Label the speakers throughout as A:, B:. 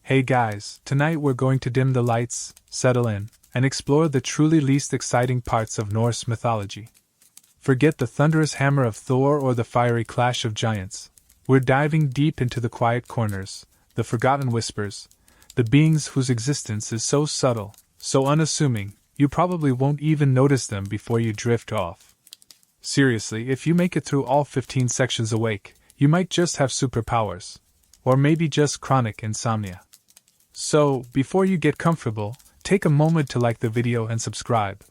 A: Hey guys, tonight we're going to dim the lights, settle in, and explore the truly least exciting parts of Norse mythology. Forget the thunderous hammer of Thor or the fiery clash of giants. We're diving deep into the quiet corners, the forgotten whispers, the beings whose existence is so subtle, so unassuming, you probably won't even notice them before you drift off. Seriously, if you make it through all 15 sections awake, you might just have superpowers. Or maybe just chronic insomnia. So, before you get comfortable, take a moment to like the video and subscribe.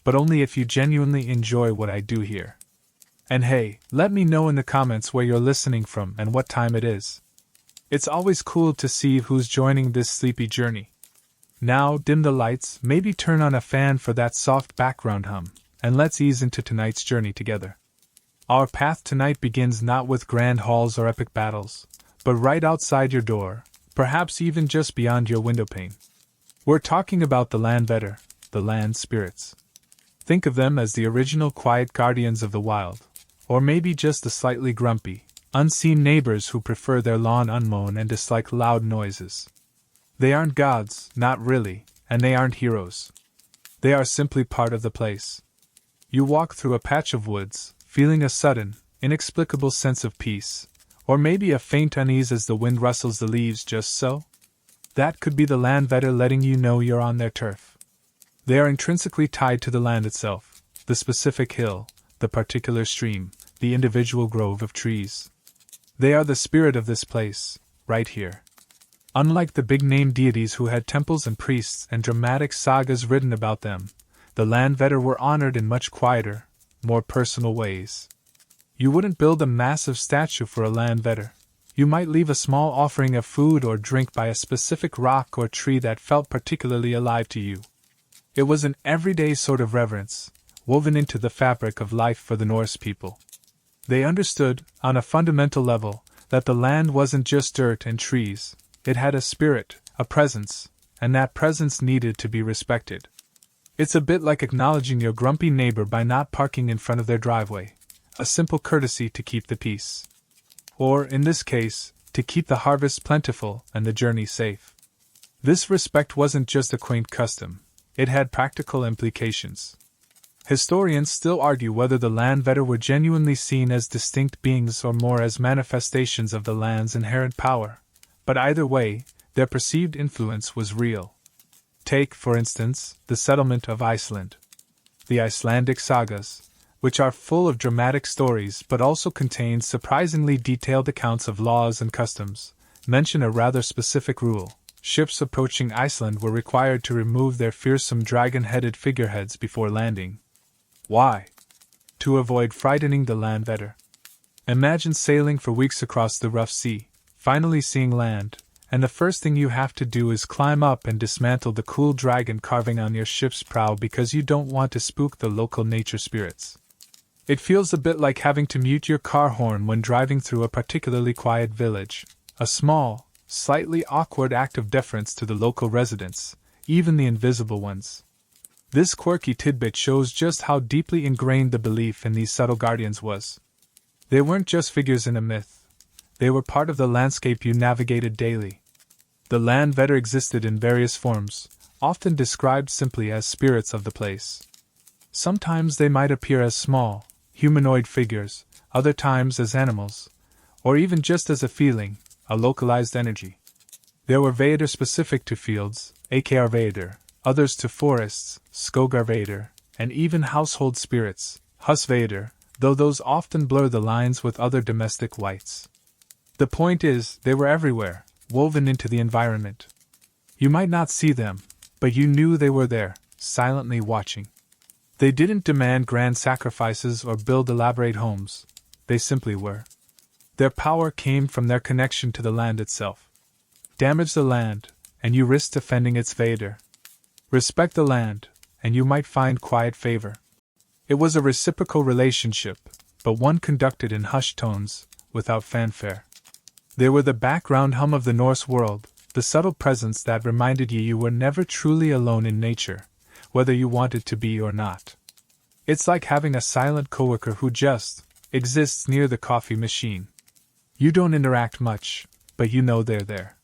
A: But only if you genuinely enjoy what I do here. And hey, let me know in the comments where you're listening from and what time it is. It's always cool to see who's joining this sleepy journey. Now, dim the lights, maybe turn on a fan for that soft background hum, and let's ease into tonight's journey together. Our path tonight begins not with grand halls or epic battles, but right outside your door, perhaps even just beyond your windowpane. We're talking about the Landvetter, the land spirits. Think of them as the original quiet guardians of the wild, or maybe just the slightly grumpy, unseen neighbors who prefer their lawn unmown and dislike loud noises. They aren't gods, not really, and they aren't heroes. They are simply part of the place. You walk through a patch of woods, feeling a sudden, inexplicable sense of peace, or maybe a faint unease as the wind rustles the leaves just so. That could be the Landvetter letting you know you're on their turf. They are intrinsically tied to the land itself, the specific hill, the particular stream, the individual grove of trees. They are the spirit of this place, right here. Unlike the big-name deities who had temples and priests and dramatic sagas written about them, the Landvetter were honored in much quieter, more personal ways. You wouldn't build a massive statue for a Landvetter. You might leave a small offering of food or drink by a specific rock or tree that felt particularly alive to you. It was an everyday sort of reverence, woven into the fabric of life for the Norse people. They understood, on a fundamental level, that the land wasn't just dirt and trees. It had a spirit, a presence, and that presence needed to be respected. It's a bit like acknowledging your grumpy neighbor by not parking in front of their driveway. A simple courtesy to keep the peace. Or, in this case, to keep the harvest plentiful and the journey safe. This respect wasn't just a quaint custom, it had practical implications. Historians still argue whether the Landvetter were genuinely seen as distinct beings or more as manifestations of the land's inherent power, but either way, their perceived influence was real. Take, for instance, the settlement of Iceland. The Icelandic sagas, which are full of dramatic stories but also contain surprisingly detailed accounts of laws and customs, mention a rather specific rule. Ships approaching Iceland were required to remove their fearsome dragon-headed figureheads before landing. Why? To avoid frightening the Landvetter. Imagine sailing for weeks across the rough sea, finally seeing land, and the first thing you have to do is climb up and dismantle the cool dragon carving on your ship's prow because you don't want to spook the local nature spirits. It feels a bit like having to mute your car horn when driving through a particularly quiet village, a small, slightly awkward act of deference to the local residents, even the invisible ones. This quirky tidbit shows just how deeply ingrained the belief in these subtle guardians was. They weren't just figures in a myth. They were part of the landscape you navigated daily. The Landvetter existed in various forms, often described simply as spirits of the place. Sometimes they might appear as small, humanoid figures, other times as animals, or even just as a feeling, a localized energy. There were Vader specific to fields, aka Vader, others to forests, Skogarvader, and even household spirits, Husvader, though those often blur the lines with other domestic wights. The point is, they were everywhere, woven into the environment. You might not see them, but you knew they were there, silently watching. They didn't demand grand sacrifices or build elaborate homes, they simply were. Their power came from their connection to the land itself. Damage the land, and you risked offending its Vader. Respect the land, and you might find quiet favor. It was a reciprocal relationship, but one conducted in hushed tones, without fanfare. They were the background hum of the Norse world, the subtle presence that reminded you were never truly alone in nature, whether you wanted to be or not. It's like having a silent coworker who just exists near the coffee machine. You don't interact much, but you know they're there.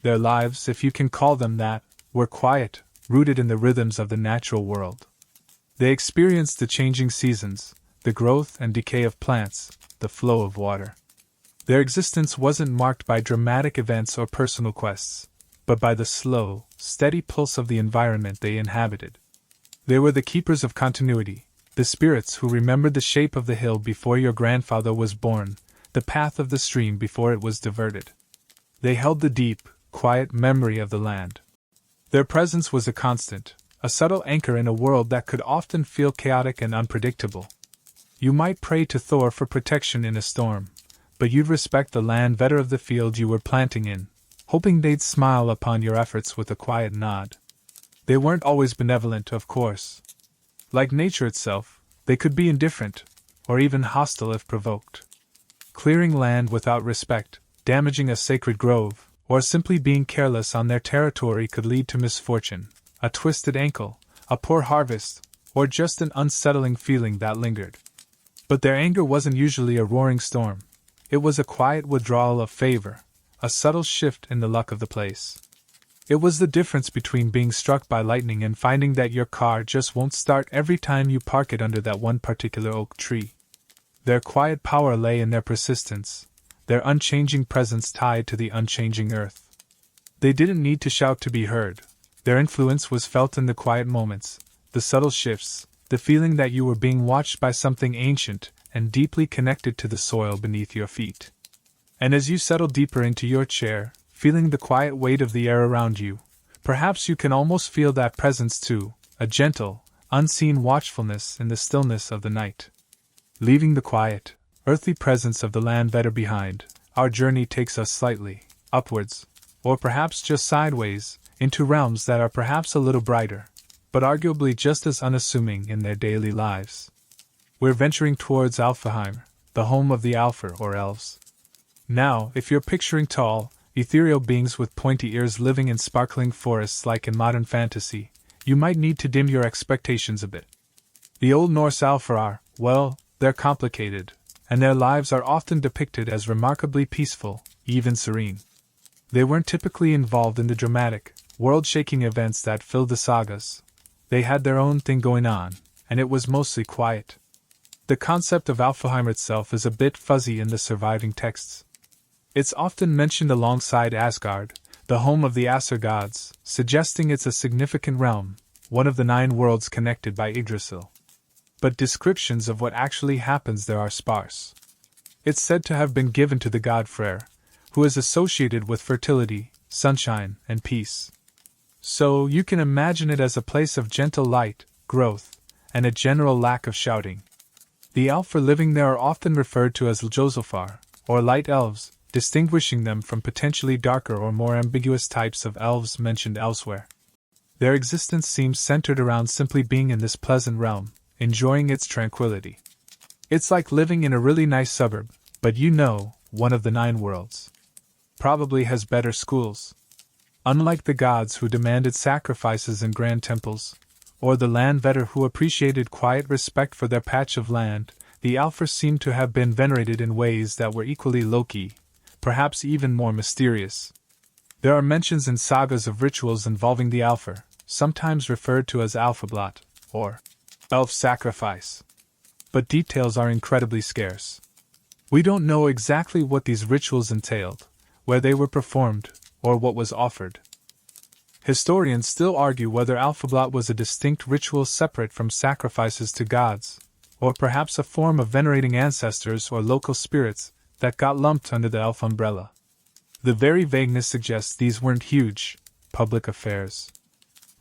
A: Their lives, if you can call them that, were quiet, rooted in the rhythms of the natural world. They experienced the changing seasons, the growth and decay of plants, the flow of water. Their existence wasn't marked by dramatic events or personal quests, but by the slow, steady pulse of the environment they inhabited. They were the keepers of continuity, the spirits who remembered the shape of the hill before your grandfather was born, the path of the stream before it was diverted. They held the deep, quiet memory of the land. Their presence was a constant, a subtle anchor in a world that could often feel chaotic and unpredictable. You might pray to Thor for protection in a storm, but you'd respect the land vetter of the field you were planting in, hoping they'd smile upon your efforts with a quiet nod. They weren't always benevolent, of course. Like nature itself, they could be indifferent, or even hostile if provoked. Clearing land without respect, damaging a sacred grove, or simply being careless on their territory could lead to misfortune, a twisted ankle, a poor harvest, or just an unsettling feeling that lingered. But their anger wasn't usually a roaring storm. It was a quiet withdrawal of favor, a subtle shift in the luck of the place. It was the difference between being struck by lightning and finding that your car just won't start every time you park it under that one particular oak tree. Their quiet power lay in their persistence, their unchanging presence tied to the unchanging earth. They didn't need to shout to be heard. Their influence was felt in the quiet moments, the subtle shifts, the feeling that you were being watched by something ancient and deeply connected to the soil beneath your feet. And as you settle deeper into your chair, feeling the quiet weight of the air around you, perhaps you can almost feel that presence too, a gentle, unseen watchfulness in the stillness of the night. Leaving the quiet, earthly presence of the land vetter behind, our journey takes us slightly, upwards, or perhaps just sideways, into realms that are perhaps a little brighter, but arguably just as unassuming in their daily lives. We're venturing towards Alfheim, the home of the Alfar or elves. Now, if you're picturing tall, ethereal beings with pointy ears living in sparkling forests like in modern fantasy, you might need to dim your expectations a bit. The Old Norse Alfar are, well, they're complicated, and their lives are often depicted as remarkably peaceful, even serene. They weren't typically involved in the dramatic, world-shaking events that filled the sagas. They had their own thing going on, and it was mostly quiet. The concept of Alfheim itself is a bit fuzzy in the surviving texts. It's often mentioned alongside Asgard, the home of the Aesir gods, suggesting it's a significant realm, one of the 9 worlds connected by Yggdrasil. But descriptions of what actually happens there are sparse. It's said to have been given to the god Freyr, who is associated with fertility, sunshine, and peace. So you can imagine it as a place of gentle light, growth, and a general lack of shouting. The Alfar living there are often referred to as Ljósálfar, or light elves, distinguishing them from potentially darker or more ambiguous types of elves mentioned elsewhere. Their existence seems centered around simply being in this pleasant realm, enjoying its tranquility. It's like living in a really nice suburb, but one of the 9 worlds. Probably has better schools. Unlike the gods who demanded sacrifices in grand temples, or the land vetter who appreciated quiet respect for their patch of land, the Alfar seem to have been venerated in ways that were equally low-key, perhaps even more mysterious. There are mentions in sagas of rituals involving the Alfar, sometimes referred to as Alfablot, or elf sacrifice. But details are incredibly scarce. We don't know exactly what these rituals entailed, where they were performed, or what was offered. Historians still argue whether Alfablot was a distinct ritual separate from sacrifices to gods, or perhaps a form of venerating ancestors or local spirits that got lumped under the elf umbrella. The very vagueness suggests these weren't huge, public affairs.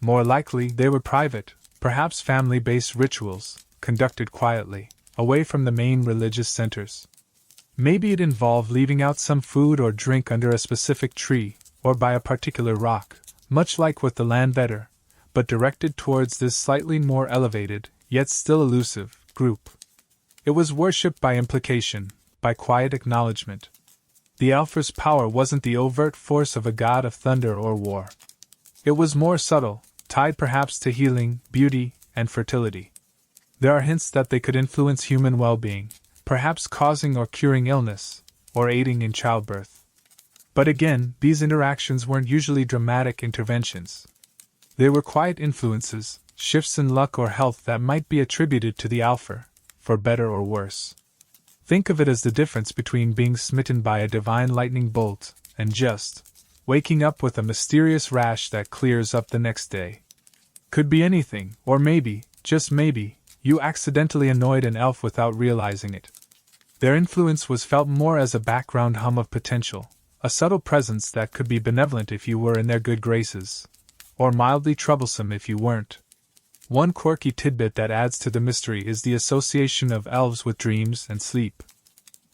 A: More likely, they were private, perhaps family-based rituals, conducted quietly, away from the main religious centers. Maybe it involved leaving out some food or drink under a specific tree, or by a particular rock, much like with the land vetter, but directed towards this slightly more elevated, yet still elusive, group. It was worship by implication, by quiet acknowledgement. The Alfar's power wasn't the overt force of a god of thunder or war. It was more subtle, tied perhaps to healing, beauty, and fertility. There are hints that they could influence human well-being, perhaps causing or curing illness, or aiding in childbirth. But again, these interactions weren't usually dramatic interventions. They were quiet influences, shifts in luck or health that might be attributed to the Alpha, for better or worse. Think of it as the difference between being smitten by a divine lightning bolt and just waking up with a mysterious rash that clears up the next day. Could be anything, or maybe, just maybe, you accidentally annoyed an elf without realizing it. Their influence was felt more as a background hum of potential, a subtle presence that could be benevolent if you were in their good graces, or mildly troublesome if you weren't. One quirky tidbit that adds to the mystery is the association of elves with dreams and sleep.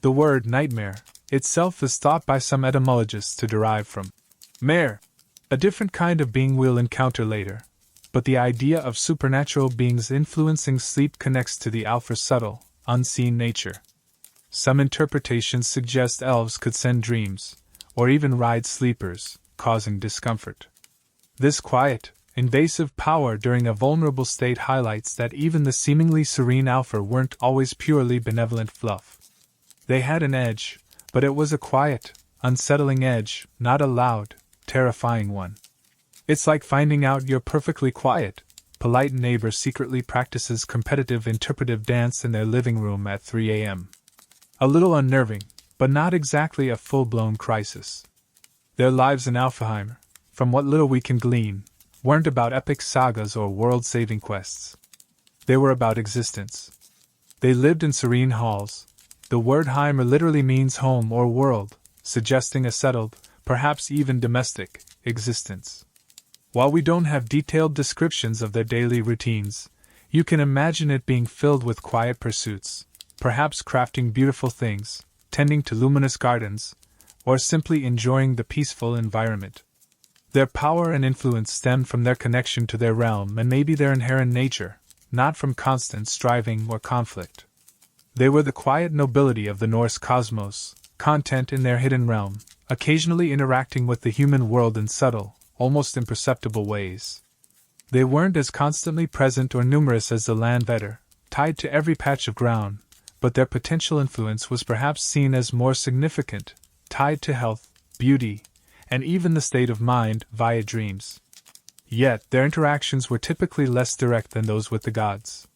A: The word nightmare itself is thought by some etymologists to derive from mare, a different kind of being we'll encounter later, but the idea of supernatural beings influencing sleep connects to the Alpha's subtle, unseen nature. Some interpretations suggest elves could send dreams, or even ride sleepers, causing discomfort. This quiet, invasive power during a vulnerable state highlights that even the seemingly serene Alpha weren't always purely benevolent fluff. They had an edge, but it was a quiet, unsettling edge, not a loud, terrifying one. It's like finding out your perfectly quiet, polite neighbor secretly practices competitive interpretive dance in their living room at 3 a.m. A little unnerving, but not exactly a full-blown crisis. Their lives in Alfheim, from what little we can glean, weren't about epic sagas or world-saving quests. They were about existence. They lived in serene halls. The word Heimer literally means home or world, suggesting a settled, perhaps even domestic, existence. While we don't have detailed descriptions of their daily routines, you can imagine it being filled with quiet pursuits, perhaps crafting beautiful things, tending to luminous gardens, or simply enjoying the peaceful environment. Their power and influence stemmed from their connection to their realm and maybe their inherent nature, not from constant striving or conflict. They were the quiet nobility of the Norse cosmos, content in their hidden realm, occasionally interacting with the human world in subtle, almost imperceptible ways. They weren't as constantly present or numerous as the Landvetter, tied to every patch of ground, but their potential influence was perhaps seen as more significant, tied to health, beauty, and even the state of mind via dreams. Yet, their interactions were typically less direct than those with the gods.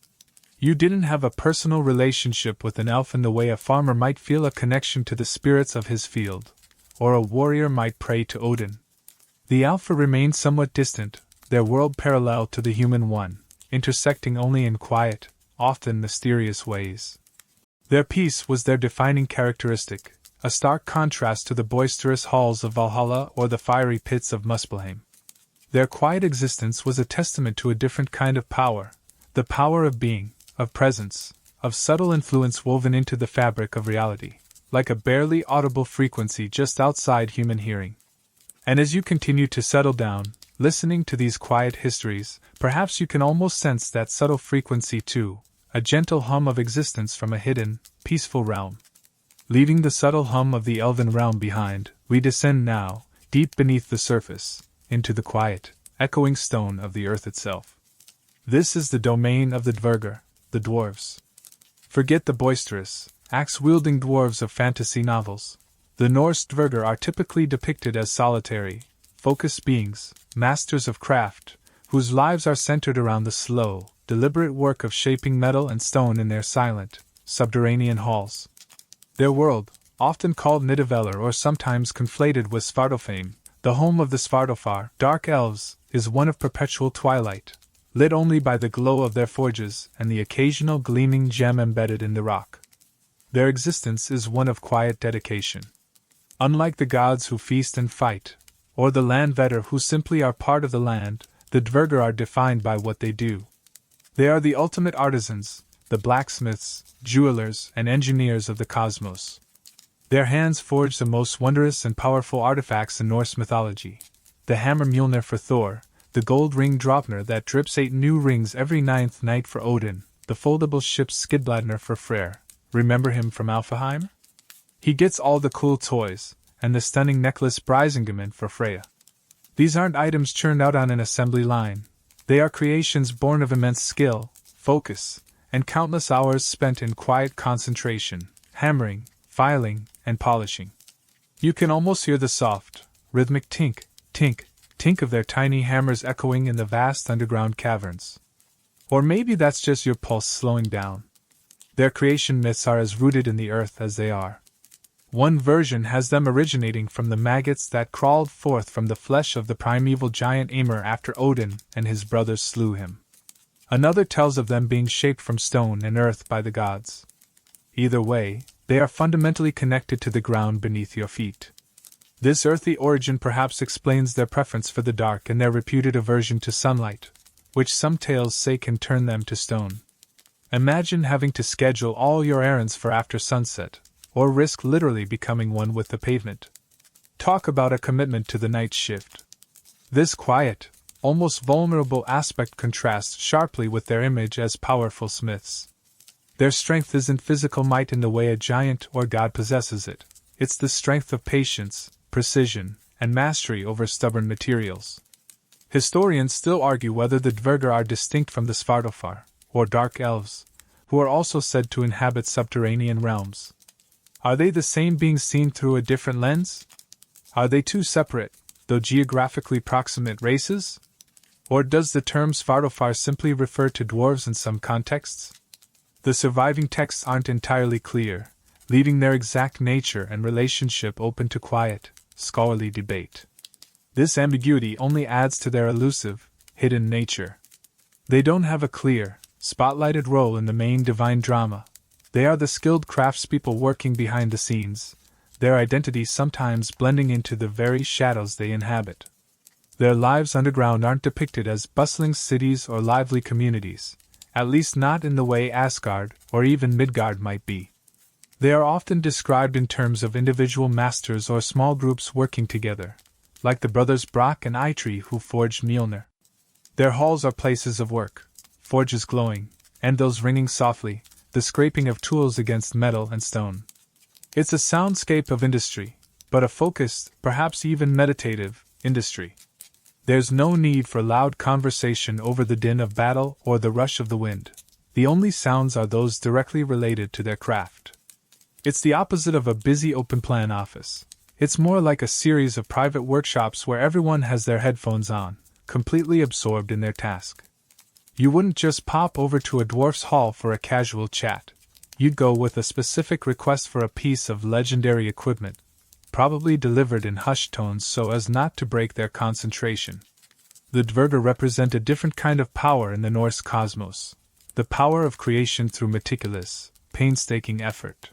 A: You didn't have a personal relationship with an elf in the way a farmer might feel a connection to the spirits of his field, or a warrior might pray to Odin. The Alpha remained somewhat distant, their world parallel to the human one, intersecting only in quiet, often mysterious ways. Their peace was their defining characteristic, a stark contrast to the boisterous halls of Valhalla or the fiery pits of Muspelheim. Their quiet existence was a testament to a different kind of power, the power of being, of presence, of subtle influence woven into the fabric of reality, like a barely audible frequency just outside human hearing. And as you continue to settle down, listening to these quiet histories, perhaps you can almost sense that subtle frequency too, a gentle hum of existence from a hidden, peaceful realm. Leaving the subtle hum of the elven realm behind, we descend now, deep beneath the surface, into the quiet, echoing stone of the earth itself. This is the domain of the Dvergr, the dwarves. Forget the boisterous, axe-wielding dwarves of fantasy novels. The Norse Dvergr are typically depicted as solitary, focused beings, masters of craft, whose lives are centered around the slow, deliberate work of shaping metal and stone in their silent, subterranean halls. Their world, often called Nidavellir or sometimes conflated with Svartalfheim, the home of the Svartalfar, dark elves, is one of perpetual twilight, lit only by the glow of their forges and the occasional gleaming gem embedded in the rock. Their existence is one of quiet dedication. Unlike the gods who feast and fight, or the Landvetter who simply are part of the land, the Dvergr are defined by what they do. They are the ultimate artisans, the blacksmiths, jewelers, and engineers of the cosmos. Their hands forge the most wondrous and powerful artifacts in Norse mythology. The hammer Mjolnir for Thor, the gold ring Draupnir that drips 8 new rings every 9th night for Odin, the foldable ship Skidbladnir for Freyr. Remember him from Alfheim? He gets all the cool toys, and the stunning necklace Brisingamen for Freya. These aren't items churned out on an assembly line. They are creations born of immense skill, focus, and countless hours spent in quiet concentration, hammering, filing, and polishing. You can almost hear the soft, rhythmic tink, tink, tink of their tiny hammers echoing in the vast underground caverns. Or maybe that's just your pulse slowing down. Their creation myths are as rooted in the earth as they are. One version has them originating from the maggots that crawled forth from the flesh of the primeval giant Ymir after Odin and his brothers slew him. Another tells of them being shaped from stone and earth by the gods. Either way, they are fundamentally connected to the ground beneath your feet. This earthy origin perhaps explains their preference for the dark and their reputed aversion to sunlight, which some tales say can turn them to stone. Imagine having to schedule all your errands for after sunset, or risk literally becoming one with the pavement. Talk about a commitment to the night shift. This quiet, almost vulnerable aspect contrasts sharply with their image as powerful smiths. Their strength isn't physical might in the way a giant or god possesses it. It's the strength of patience, precision, and mastery over stubborn materials. Historians still argue whether the Dvergr are distinct from the Svartalfar, or dark elves, who are also said to inhabit subterranean realms. Are they the same beings seen through a different lens? Are they two separate, though geographically proximate races? Or does the term Svartalfar simply refer to dwarves in some contexts? The surviving texts aren't entirely clear, leaving their exact nature and relationship open to quiet, scholarly debate. This ambiguity only adds to their elusive, hidden nature. They don't have a clear, spotlighted role in the main divine drama. They are the skilled craftspeople working behind the scenes, their identity sometimes blending into the very shadows they inhabit. Their lives underground aren't depicted as bustling cities or lively communities, at least not in the way Asgard or even Midgard might be. They are often described in terms of individual masters or small groups working together, like the brothers Brock and Eitri who forged Mjolnir. Their halls are places of work, forges glowing, and those ringing softly, the scraping of tools against metal and stone. It's a soundscape of industry, but a focused, perhaps even meditative, industry. There's no need for loud conversation over the din of battle or the rush of the wind. The only sounds are those directly related to their craft. It's the opposite of a busy open-plan office. It's more like a series of private workshops where everyone has their headphones on, completely absorbed in their task. You wouldn't just pop over to a dwarf's hall for a casual chat. You'd go with a specific request for a piece of legendary equipment, probably delivered in hushed tones so as not to break their concentration. The Dvergr represent a different kind of power in the Norse cosmos, the power of creation through meticulous, painstaking effort.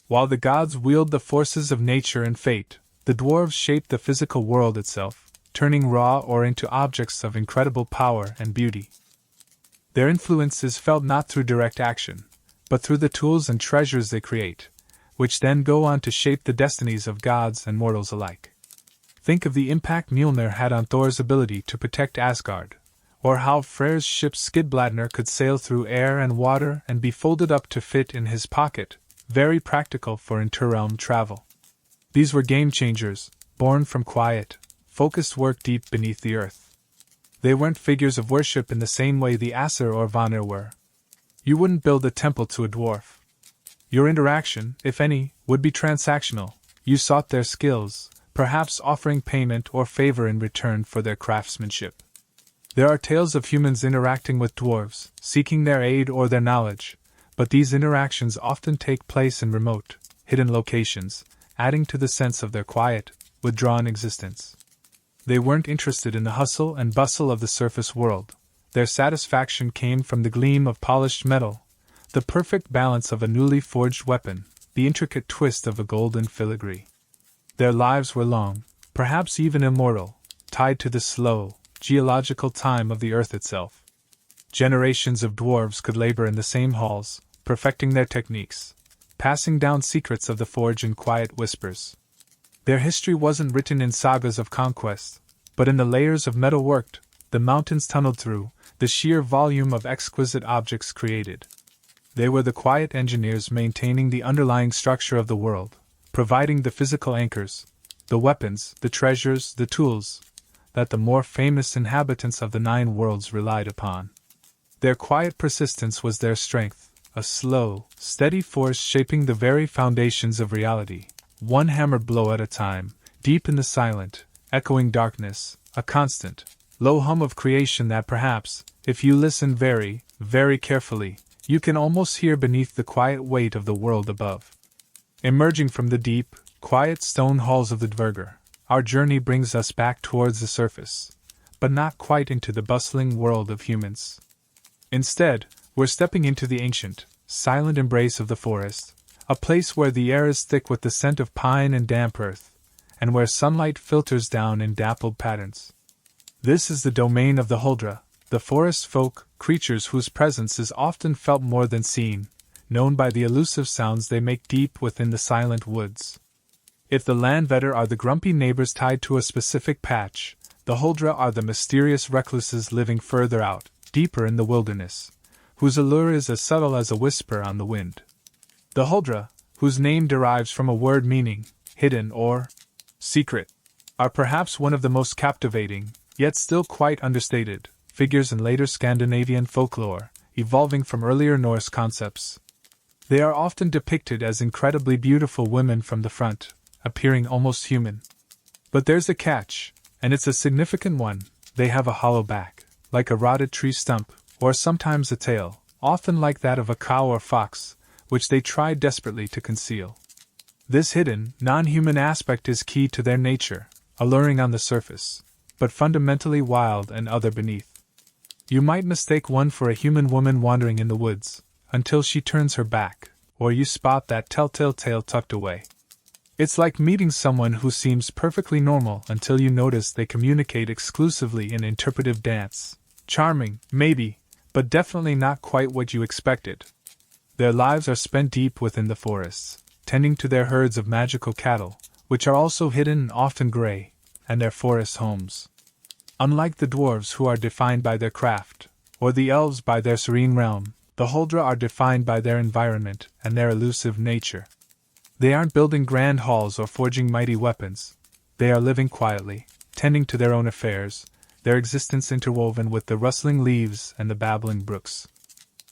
A: While the gods wield the forces of nature and fate, the dwarves shape the physical world itself, turning raw ore into objects of incredible power and beauty. Their influence is felt not through direct action, but through the tools and treasures they create, which then go on to shape the destinies of gods and mortals alike. Think of the impact Mjolnir had on Thor's ability to protect Asgard, or how Freyr's ship Skidbladner could sail through air and water and be folded up to fit in his pocket, very practical for interrealm travel. These were game-changers, born from quiet, focused work deep beneath the earth. They weren't figures of worship in the same way the Aesir or Vanir were. You wouldn't build a temple to a dwarf. Your interaction, if any, would be transactional. You sought their skills, perhaps offering payment or favor in return for their craftsmanship. There are tales of humans interacting with dwarves, seeking their aid or their knowledge, but these interactions often take place in remote, hidden locations, adding to the sense of their quiet, withdrawn existence. They weren't interested in the hustle and bustle of the surface world. Their satisfaction came from the gleam of polished metal, the perfect balance of a newly forged weapon, the intricate twist of a golden filigree. Their lives were long, perhaps even immortal, tied to the slow, geological time of the earth itself. Generations of dwarves could labor in the same halls, perfecting their techniques, passing down secrets of the forge in quiet whispers. Their history wasn't written in sagas of conquest, but in the layers of metal worked, the mountains tunneled through, the sheer volume of exquisite objects created. They were the quiet engineers maintaining the underlying structure of the world, providing the physical anchors, the weapons, the treasures, the tools, that the more famous inhabitants of the Nine Worlds relied upon. Their quiet persistence was their strength, a slow, steady force shaping the very foundations of reality, one hammered blow at a time, deep in the silent, echoing darkness, a constant, low hum of creation that perhaps, if you listen very, very carefully, you can almost hear beneath the quiet weight of the world above. Emerging from the deep, quiet stone halls of the Dvergr, our journey brings us back towards the surface, but not quite into the bustling world of humans. Instead, we're stepping into the ancient, silent embrace of the forest, a place where the air is thick with the scent of pine and damp earth, and where sunlight filters down in dappled patterns. This is the domain of the Huldra, the forest folk, creatures whose presence is often felt more than seen, known by the elusive sounds they make deep within the silent woods. If the Landvetter are the grumpy neighbors tied to a specific patch, the Huldra are the mysterious recluses living further out, deeper in the wilderness, whose allure is as subtle as a whisper on the wind. The Huldra, whose name derives from a word meaning hidden or secret, are perhaps one of the most captivating, yet still quite understated, figures in later Scandinavian folklore, evolving from earlier Norse concepts. They are often depicted as incredibly beautiful women from the front, appearing almost human. But there's a catch, and it's a significant one: they have a hollow back, like a rotted tree stump, or sometimes a tail, often like that of a cow or fox, which they try desperately to conceal. This hidden, non-human aspect is key to their nature, alluring on the surface, but fundamentally wild and other beneath. You might mistake one for a human woman wandering in the woods, until she turns her back, or you spot that telltale tail tucked away. It's like meeting someone who seems perfectly normal until you notice they communicate exclusively in interpretive dance. Charming, maybe, but definitely not quite what you expected. Their lives are spent deep within the forests, tending to their herds of magical cattle, which are also hidden and often gray, and their forest homes. Unlike the dwarves, who are defined by their craft, or the elves by their serene realm, the Huldra are defined by their environment and their elusive nature. They aren't building grand halls or forging mighty weapons. They are living quietly, tending to their own affairs, their existence interwoven with the rustling leaves and the babbling brooks.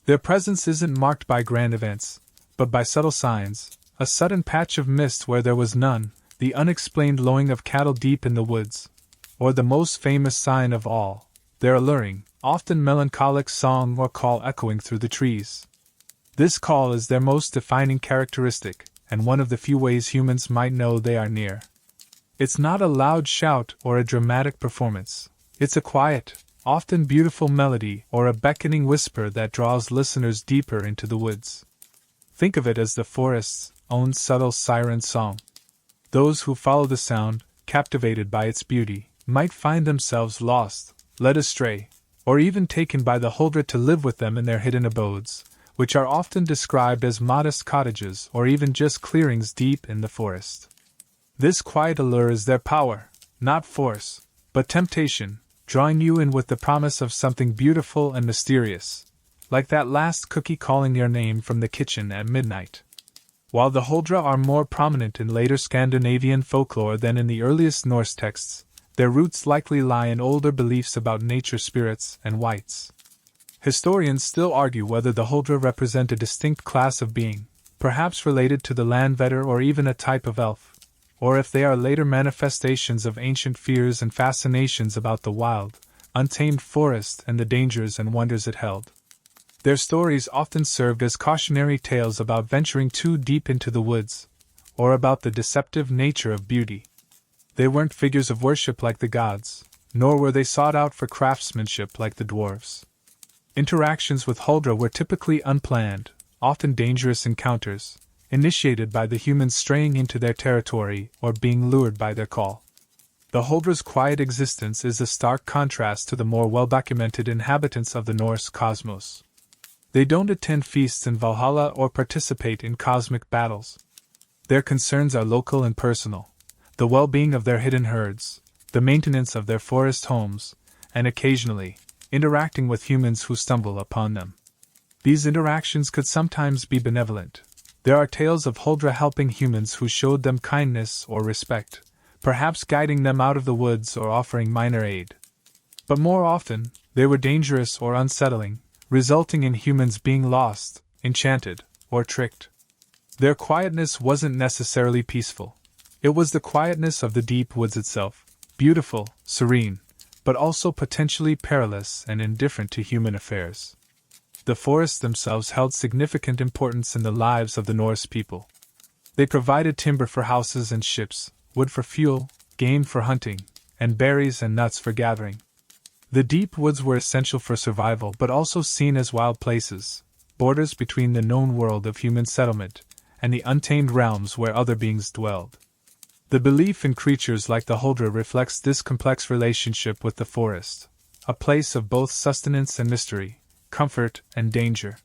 A: Their presence isn't marked by grand events, but by subtle signs: a sudden patch of mist where there was none, the unexplained lowing of cattle deep in the woods, or the most famous sign of all, their alluring, often melancholic song or call echoing through the trees. This call is their most defining characteristic, and one of the few ways humans might know they are near. It's not a loud shout or a dramatic performance. It's a quiet, often beautiful melody or a beckoning whisper that draws listeners deeper into the woods. Think of it as the forest's own subtle siren song. Those who follow the sound, captivated by its beauty, might find themselves lost, led astray, or even taken by the Huldra to live with them in their hidden abodes, which are often described as modest cottages or even just clearings deep in the forest. This quiet allure is their power, not force, but temptation, drawing you in with the promise of something beautiful and mysterious, like that last cookie calling your name from the kitchen at midnight. While the Huldra are more prominent in later Scandinavian folklore than in the earliest Norse texts, their roots likely lie in older beliefs about nature spirits and wights. Historians still argue whether the Huldra represent a distinct class of being, perhaps related to the Landvetter or even a type of elf, or if they are later manifestations of ancient fears and fascinations about the wild, untamed forest and the dangers and wonders it held. Their stories often served as cautionary tales about venturing too deep into the woods, or about the deceptive nature of beauty. They weren't figures of worship like the gods, nor were they sought out for craftsmanship like the dwarves. Interactions with Huldra were typically unplanned, often dangerous encounters, initiated by the humans straying into their territory or being lured by their call. The Huldra's quiet existence is a stark contrast to the more well-documented inhabitants of the Norse cosmos. They don't attend feasts in Valhalla or participate in cosmic battles. Their concerns are local and personal: the well-being of their hidden herds, the maintenance of their forest homes, and occasionally, interacting with humans who stumble upon them. These interactions could sometimes be benevolent. There are tales of Huldra helping humans who showed them kindness or respect, perhaps guiding them out of the woods or offering minor aid. But more often, they were dangerous or unsettling, resulting in humans being lost, enchanted, or tricked. Their quietness wasn't necessarily peaceful. It was the quietness of the deep woods itself, beautiful, serene, but also potentially perilous and indifferent to human affairs. The forests themselves held significant importance in the lives of the Norse people. They provided timber for houses and ships, wood for fuel, game for hunting, and berries and nuts for gathering. The deep woods were essential for survival but also seen as wild places, borders between the known world of human settlement and the untamed realms where other beings dwelled. The belief in creatures like the Huldra reflects this complex relationship with the forest, a place of both sustenance and mystery, comfort and danger.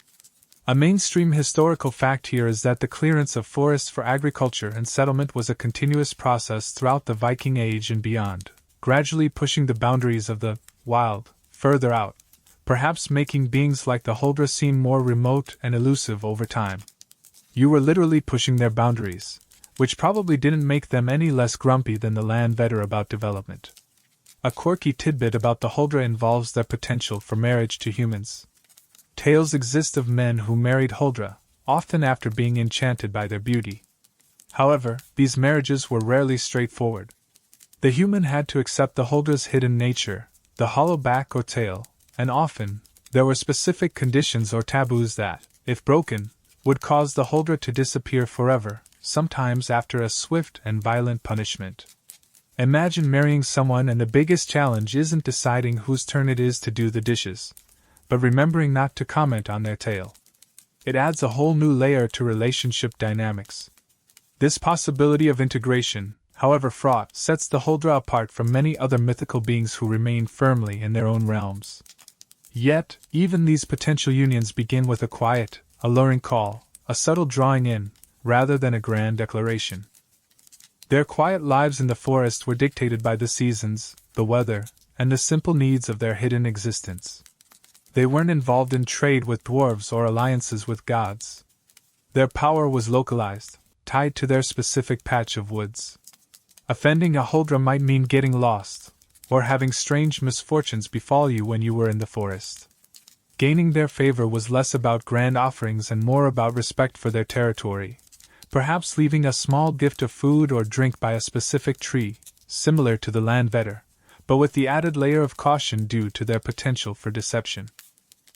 A: A mainstream historical fact here is that the clearance of forests for agriculture and settlement was a continuous process throughout the Viking Age and beyond, gradually pushing the boundaries of the wild further out, perhaps making beings like the Huldra seem more remote and elusive over time. You were literally pushing their boundaries, which probably didn't make them any less grumpy than the land vetter about development. A quirky tidbit about the Huldra involves their potential for marriage to humans. Tales exist of men who married Huldra, often after being enchanted by their beauty. However, these marriages were rarely straightforward. The human had to accept the Huldra's hidden nature, the hollow back or tail, and often, there were specific conditions or taboos that, if broken, would cause the Huldra to disappear forever, sometimes after a swift and violent punishment. Imagine marrying someone and the biggest challenge isn't deciding whose turn it is to do the dishes, but remembering not to comment on their tail. It adds a whole new layer to relationship dynamics. This possibility of integration, however fraught, sets the Huldra apart from many other mythical beings who remain firmly in their own realms. Yet, even these potential unions begin with a quiet, alluring call, a subtle drawing in, rather than a grand declaration. Their quiet lives in the forest were dictated by the seasons, the weather, and the simple needs of their hidden existence. They weren't involved in trade with dwarves or alliances with gods. Their power was localized, tied to their specific patch of woods. Offending a Huldra might mean getting lost, or having strange misfortunes befall you when you were in the forest. Gaining their favor was less about grand offerings and more about respect for their territory, perhaps leaving a small gift of food or drink by a specific tree, similar to the land vetter, but with the added layer of caution due to their potential for deception.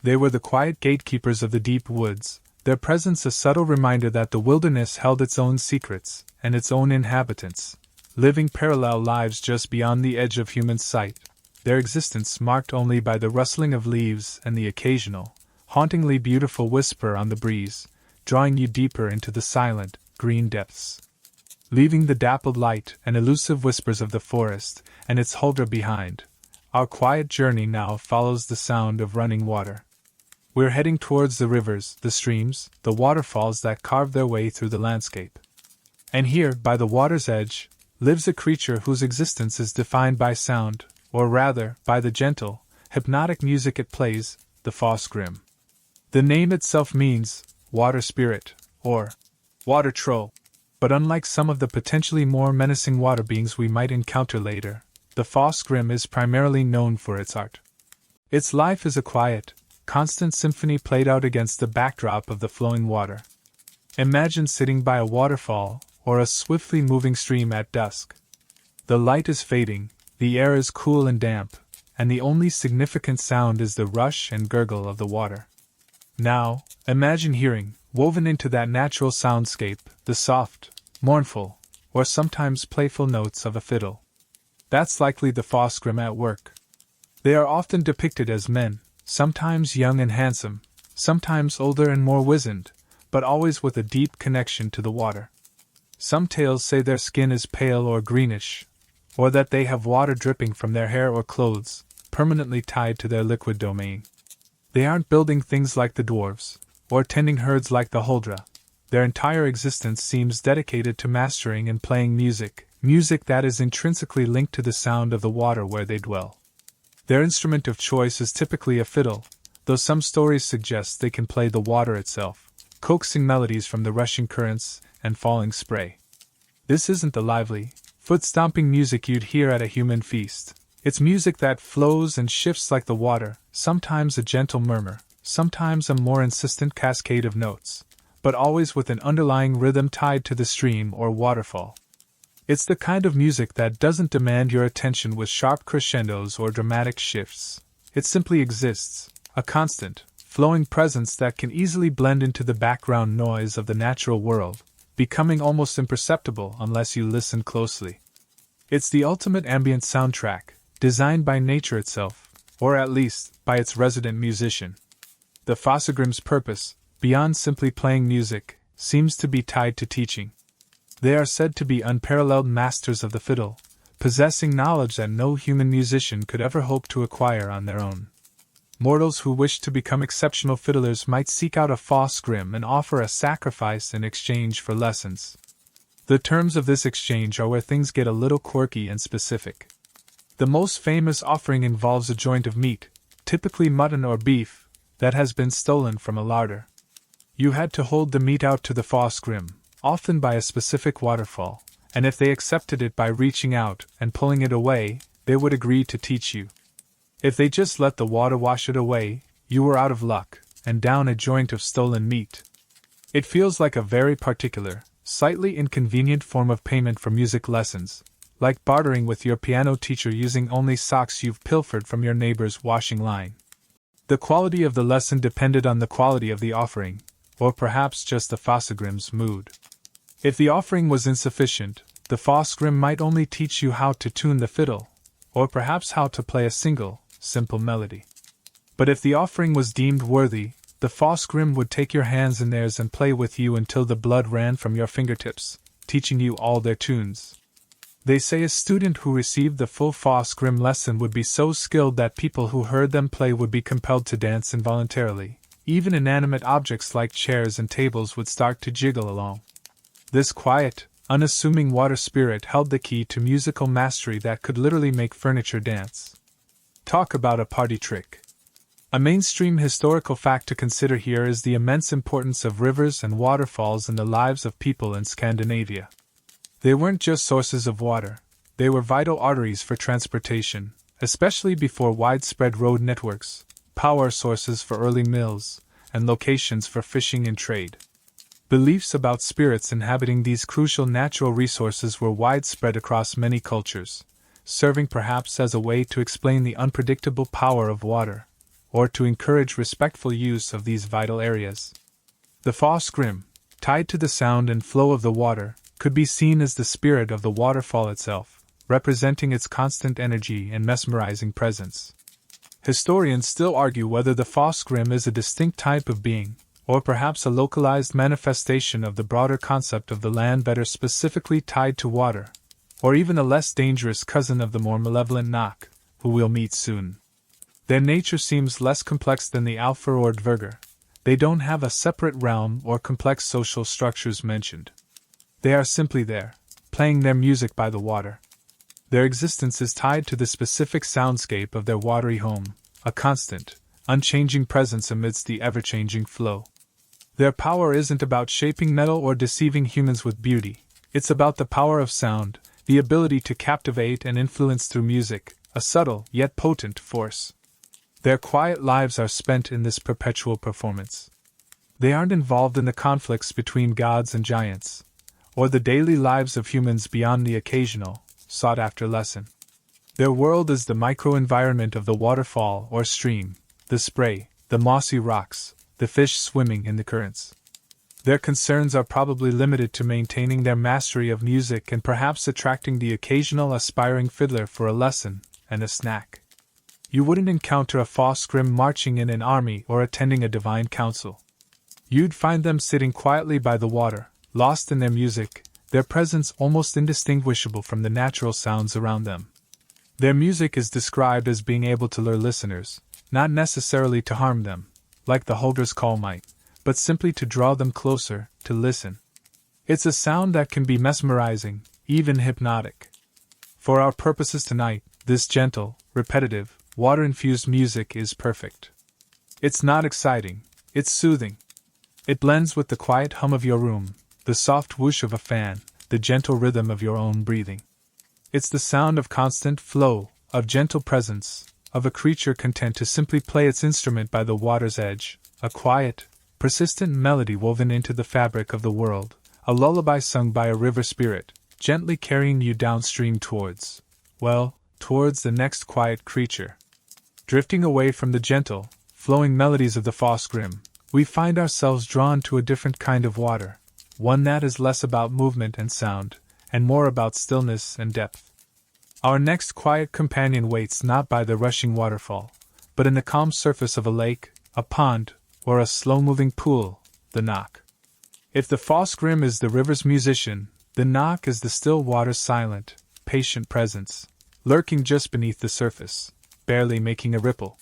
A: They were the quiet gatekeepers of the deep woods, their presence a subtle reminder that the wilderness held its own secrets and its own inhabitants, living parallel lives just beyond the edge of human sight, their existence marked only by the rustling of leaves and the occasional, hauntingly beautiful whisper on the breeze, drawing you deeper into the silent, green depths. Leaving the dappled light and elusive whispers of the forest and its Huldra behind, our quiet journey now follows the sound of running water. We're heading towards the rivers, the streams, the waterfalls that carve their way through the landscape. And here, by the water's edge, lives a creature whose existence is defined by sound, or rather, by the gentle, hypnotic music it plays, the Fosgrim. The name itself means water spirit, or water troll, but unlike some of the potentially more menacing water beings we might encounter later, the Fosgrim is primarily known for its art. Its life is a quiet, constant symphony played out against the backdrop of the flowing water. Imagine sitting by a waterfall or a swiftly moving stream at dusk. The light is fading, the air is cool and damp, and the only significant sound is the rush and gurgle of the water. Now, imagine hearing, woven into that natural soundscape, the soft, mournful, or sometimes playful notes of a fiddle. That's likely the Fosgrim at work. They are often depicted as men, sometimes young and handsome, sometimes older and more wizened, but always with a deep connection to the water. Some tales say their skin is pale or greenish, or that they have water dripping from their hair or clothes, permanently tied to their liquid domain. They aren't building things like the dwarves, or tending herds like the Huldra. Their entire existence seems dedicated to mastering and playing music that is intrinsically linked to the sound of the water where they dwell. Their instrument of choice is typically a fiddle, though some stories suggest they can play the water itself, coaxing melodies from the rushing currents and falling spray. This isn't the lively, foot-stomping music you'd hear at a human feast. It's music that flows and shifts like the water, sometimes a gentle murmur, sometimes a more insistent cascade of notes, but always with an underlying rhythm tied to the stream or waterfall. It's the kind of music that doesn't demand your attention with sharp crescendos or dramatic shifts. It simply exists, a constant, flowing presence that can easily blend into the background noise of the natural world, becoming almost imperceptible unless you listen closely. It's the ultimate ambient soundtrack, designed by nature itself, or at least, by its resident musician. The Fossagrim's purpose, beyond simply playing music, seems to be tied to teaching. They are said to be unparalleled masters of the fiddle, possessing knowledge that no human musician could ever hope to acquire on their own. Mortals who wish to become exceptional fiddlers might seek out a Fossagrim and offer a sacrifice in exchange for lessons. The terms of this exchange are where things get a little quirky and specific. The most famous offering involves a joint of meat, typically mutton or beef, that has been stolen from a larder. You had to hold the meat out to the Fossagrim, often by a specific waterfall, and if they accepted it by reaching out and pulling it away, they would agree to teach you. If they just let the water wash it away, you were out of luck, and down a joint of stolen meat. It feels like a very particular, slightly inconvenient form of payment for music lessons, like bartering with your piano teacher using only socks you've pilfered from your neighbor's washing line. The quality of the lesson depended on the quality of the offering, or perhaps just the Fossagrim's mood. If the offering was insufficient, the Fossagrim might only teach you how to tune the fiddle, or perhaps how to play a single, simple melody. But if the offering was deemed worthy, the Fossagrim would take your hands in theirs and play with you until the blood ran from your fingertips, teaching you all their tunes. They say a student who received the full Fossagrim lesson would be so skilled that people who heard them play would be compelled to dance involuntarily. Even inanimate objects like chairs and tables would start to jiggle along. This quiet, unassuming water spirit held the key to musical mastery that could literally make furniture dance. Talk about a party trick. A mainstream historical fact to consider here is the immense importance of rivers and waterfalls in the lives of people in Scandinavia. They weren't just sources of water, they were vital arteries for transportation, especially before widespread road networks, power sources for early mills, and locations for fishing and trade. Beliefs about spirits inhabiting these crucial natural resources were widespread across many cultures, serving perhaps as a way to explain the unpredictable power of water, or to encourage respectful use of these vital areas. The Fossagrim, tied to the sound and flow of the water, could be seen as the spirit of the waterfall itself, representing its constant energy and mesmerizing presence. Historians still argue whether the Fossagrim is a distinct type of being, or perhaps a localized manifestation of the broader concept of the land better specifically tied to water, or even a less dangerous cousin of the more malevolent Knock, who we'll meet soon. Their nature seems less complex than the Alfur or Dvergr. They don't have a separate realm or complex social structures mentioned. They are simply there, playing their music by the water. Their existence is tied to the specific soundscape of their watery home, a constant, unchanging presence amidst the ever-changing flow. Their power isn't about shaping metal or deceiving humans with beauty, it's about the power of sound, the ability to captivate and influence through music, a subtle yet potent force. Their quiet lives are spent in this perpetual performance. They aren't involved in the conflicts between gods and giants, or the daily lives of humans beyond the occasional, sought-after lesson. Their world is the microenvironment of the waterfall or stream, the spray, the mossy rocks, the fish swimming in the currents. Their concerns are probably limited to maintaining their mastery of music and perhaps attracting the occasional aspiring fiddler for a lesson and a snack. You wouldn't encounter a Fossagrim marching in an army or attending a divine council. You'd find them sitting quietly by the water, lost in their music, their presence almost indistinguishable from the natural sounds around them. Their music is described as being able to lure listeners, not necessarily to harm them, like the Holger's call might, but simply to draw them closer, to listen. It's a sound that can be mesmerizing, even hypnotic. For our purposes tonight, this gentle, repetitive, water-infused music is perfect. It's not exciting, it's soothing. It blends with the quiet hum of your room, the soft whoosh of a fan, the gentle rhythm of your own breathing. It's the sound of constant flow, of gentle presence, of a creature content to simply play its instrument by the water's edge, a quiet, persistent melody woven into the fabric of the world, a lullaby sung by a river spirit, gently carrying you downstream towards the next quiet creature. Drifting away from the gentle, flowing melodies of the Fosgrim, we find ourselves drawn to a different kind of water, one that is less about movement and sound, and more about stillness and depth. Our next quiet companion waits not by the rushing waterfall, but in the calm surface of a lake, a pond, or a slow-moving pool, the Knock. If the Fosgrim is the river's musician, the Knock is the still water's silent, patient presence, lurking just beneath the surface, barely making a ripple.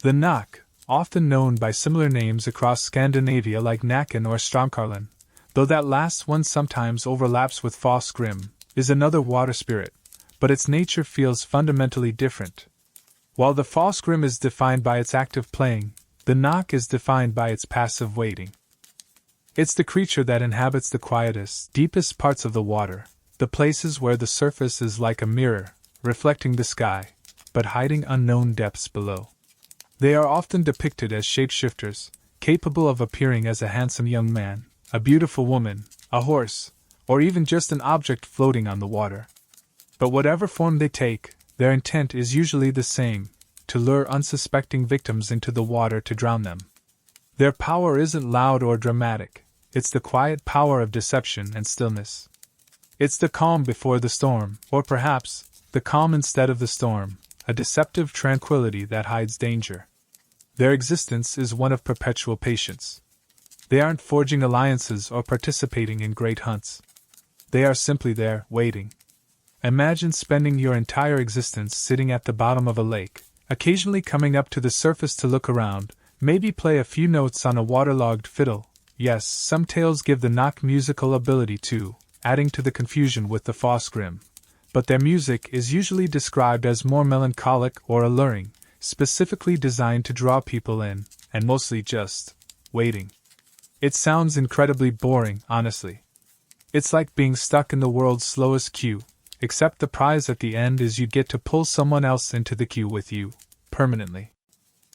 A: The Knock, often known by similar names across Scandinavia like Nacken or Stromkarlen, though that last one sometimes overlaps with Fosgrim, is another water spirit, but its nature feels fundamentally different. While the Fosgrim is defined by its active playing, the Knock is defined by its passive waiting. It's the creature that inhabits the quietest, deepest parts of the water, the places where the surface is like a mirror, reflecting the sky, but hiding unknown depths below. They are often depicted as shapeshifters, capable of appearing as a handsome young man, a beautiful woman, a horse, or even just an object floating on the water. But whatever form they take, their intent is usually the same: to lure unsuspecting victims into the water to drown them. Their power isn't loud or dramatic, it's the quiet power of deception and stillness. It's the calm before the storm, or perhaps, the calm instead of the storm, a deceptive tranquility that hides danger. Their existence is one of perpetual patience. They aren't forging alliances or participating in great hunts. They are simply there, waiting. Imagine spending your entire existence sitting at the bottom of a lake, occasionally coming up to the surface to look around, maybe play a few notes on a waterlogged fiddle. Yes, some tales give the Knock musical ability too, adding to the confusion with the Fosgrim. But their music is usually described as more melancholic or alluring, specifically designed to draw people in, and mostly just waiting. It sounds incredibly boring, honestly. It's like being stuck in the world's slowest queue, except the prize at the end is you get to pull someone else into the queue with you, permanently.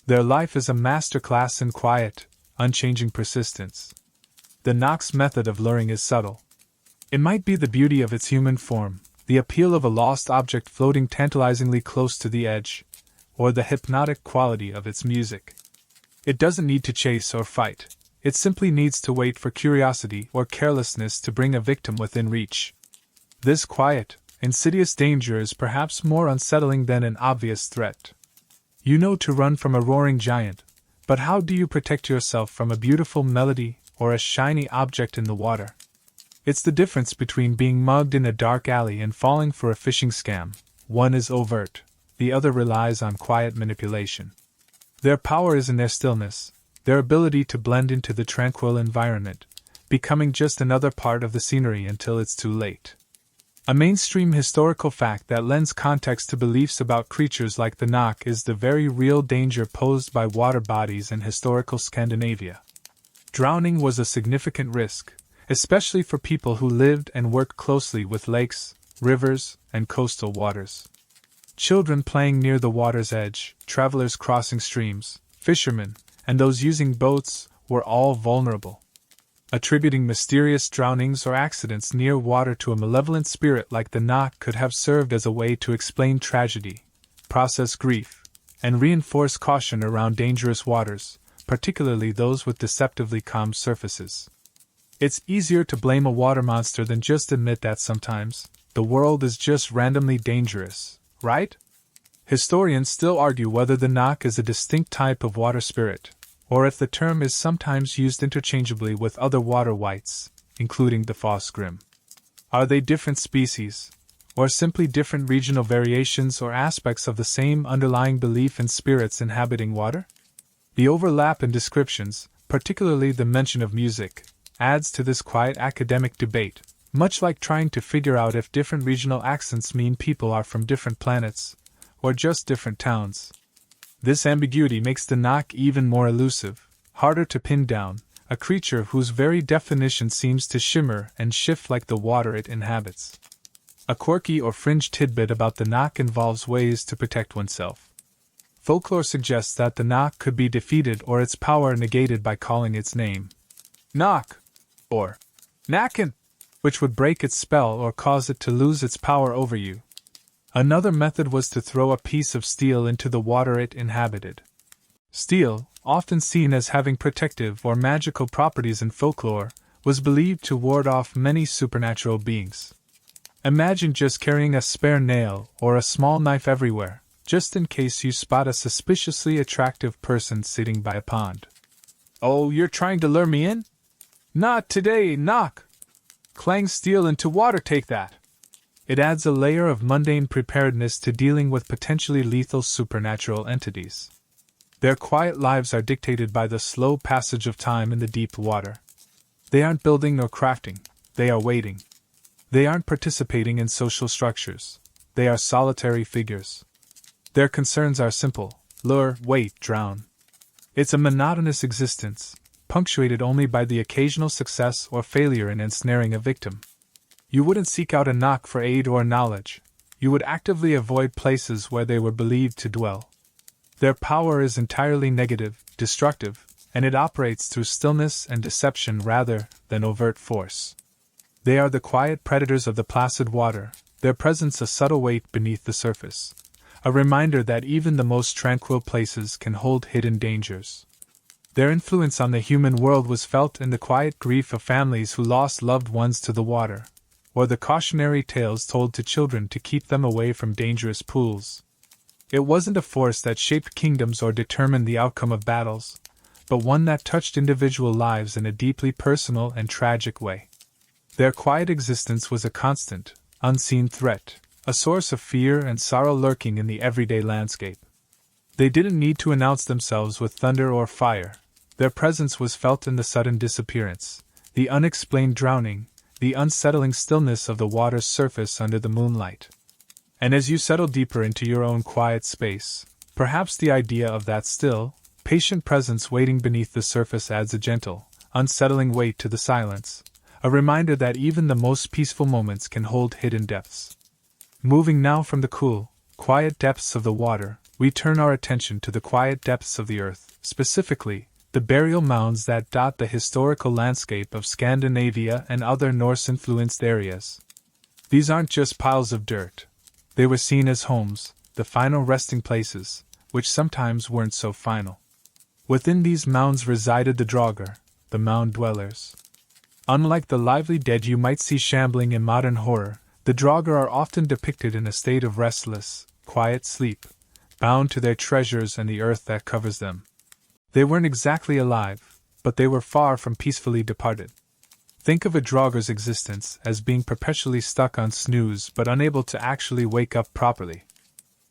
A: Their life is a masterclass in quiet, unchanging persistence. The Knock's method of luring is subtle. It might be the beauty of its human form, the appeal of a lost object floating tantalizingly close to the edge, or the hypnotic quality of its music. It doesn't need to chase or fight, it simply needs to wait for curiosity or carelessness to bring a victim within reach. This quiet, insidious danger is perhaps more unsettling than an obvious threat. You know to run from a roaring giant, but how do you protect yourself from a beautiful melody or a shiny object in the water? It's the difference between being mugged in a dark alley and falling for a phishing scam. One is overt, the other relies on quiet manipulation. Their power is in their stillness, their ability to blend into the tranquil environment, becoming just another part of the scenery until it's too late. A mainstream historical fact that lends context to beliefs about creatures like the Knock is the very real danger posed by water bodies in historical Scandinavia. Drowning was a significant risk, especially for people who lived and worked closely with lakes, rivers, and coastal waters. Children playing near the water's edge, travelers crossing streams, fishermen, and those using boats were all vulnerable. Attributing mysterious drownings or accidents near water to a malevolent spirit like the Knock could have served as a way to explain tragedy, process grief, and reinforce caution around dangerous waters, particularly those with deceptively calm surfaces. It's easier to blame a water monster than just admit that sometimes the world is just randomly dangerous, right? Historians still argue whether the Knock is a distinct type of water spirit, or if the term is sometimes used interchangeably with other water wights, including the Fosgrim. Are they different species, or simply different regional variations or aspects of the same underlying belief in spirits inhabiting water? The overlap in descriptions, particularly the mention of music, adds to this quiet academic debate, much like trying to figure out if different regional accents mean people are from different planets, or just different towns. This ambiguity makes the Knock even more elusive, harder to pin down, a creature whose very definition seems to shimmer and shift like the water it inhabits. A quirky or fringe tidbit about the Knock involves ways to protect oneself. Folklore suggests that the Knock could be defeated or its power negated by calling its name Knock, or Nakin, which would break its spell or cause it to lose its power over you. Another method was to throw a piece of steel into the water it inhabited. Steel, often seen as having protective or magical properties in folklore, was believed to ward off many supernatural beings. Imagine just carrying a spare nail or a small knife everywhere, just in case you spot a suspiciously attractive person sitting by a pond. "Oh, you're trying to lure me in? Not today, Knock! Clang steel into water, take that!" It adds a layer of mundane preparedness to dealing with potentially lethal supernatural entities. Their quiet lives are dictated by the slow passage of time in the deep water. They aren't building or crafting, they are waiting. They aren't participating in social structures, they are solitary figures. Their concerns are simple: lure, wait, drown. It's a monotonous existence, punctuated only by the occasional success or failure in ensnaring a victim. You wouldn't seek out a Knock for aid or knowledge, you would actively avoid places where they were believed to dwell. Their power is entirely negative, destructive, and it operates through stillness and deception rather than overt force. They are the quiet predators of the placid water, their presence a subtle weight beneath the surface, a reminder that even the most tranquil places can hold hidden dangers. Their influence on the human world was felt in the quiet grief of families who lost loved ones to the water, or the cautionary tales told to children to keep them away from dangerous pools. It wasn't a force that shaped kingdoms or determined the outcome of battles, but one that touched individual lives in a deeply personal and tragic way. Their quiet existence was a constant, unseen threat, a source of fear and sorrow lurking in the everyday landscape. They didn't need to announce themselves with thunder or fire. Their presence was felt in the sudden disappearance, the unexplained drowning, the unsettling stillness of the water's surface under the moonlight. And as you settle deeper into your own quiet space, perhaps the idea of that still, patient presence waiting beneath the surface adds a gentle, unsettling weight to the silence, a reminder that even the most peaceful moments can hold hidden depths. Moving now from the cool, quiet depths of the water, we turn our attention to the quiet depths of the earth, specifically, the burial mounds that dot the historical landscape of Scandinavia and other Norse-influenced areas. These aren't just piles of dirt. They were seen as homes, the final resting places, which sometimes weren't so final. Within these mounds resided the Draugr, the mound dwellers. Unlike the lively dead you might see shambling in modern horror, the Draugr are often depicted in a state of restless, quiet sleep, bound to their treasures and the earth that covers them. They weren't exactly alive, but they were far from peacefully departed. Think of a Draugr's existence as being perpetually stuck on snooze but unable to actually wake up properly.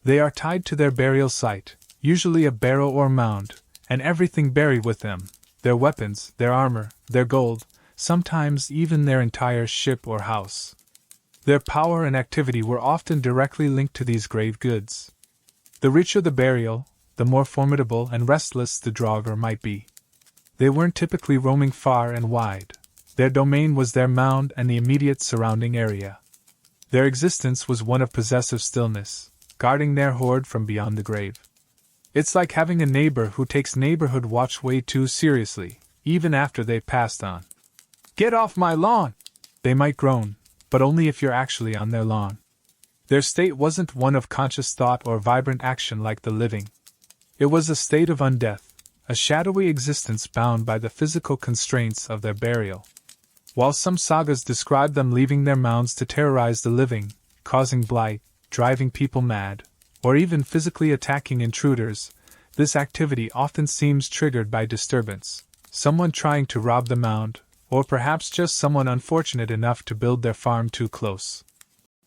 A: They are tied to their burial site, usually a barrow or mound, and everything buried with them, their weapons, their armor, their gold, sometimes even their entire ship or house. Their power and activity were often directly linked to these grave goods. The richer the burial, the more formidable and restless the Draugr might be. They weren't typically roaming far and wide. Their domain was their mound and the immediate surrounding area. Their existence was one of possessive stillness, guarding their hoard from beyond the grave. It's like having a neighbor who takes neighborhood watch way too seriously, even after they've passed on. "Get off my lawn!" they might groan, but only if you're actually on their lawn. Their state wasn't one of conscious thought or vibrant action like the living. It was a state of undeath, a shadowy existence bound by the physical constraints of their burial. While some sagas describe them leaving their mounds to terrorize the living, causing blight, driving people mad, or even physically attacking intruders, this activity often seems triggered by disturbance, someone trying to rob the mound, or perhaps just someone unfortunate enough to build their farm too close.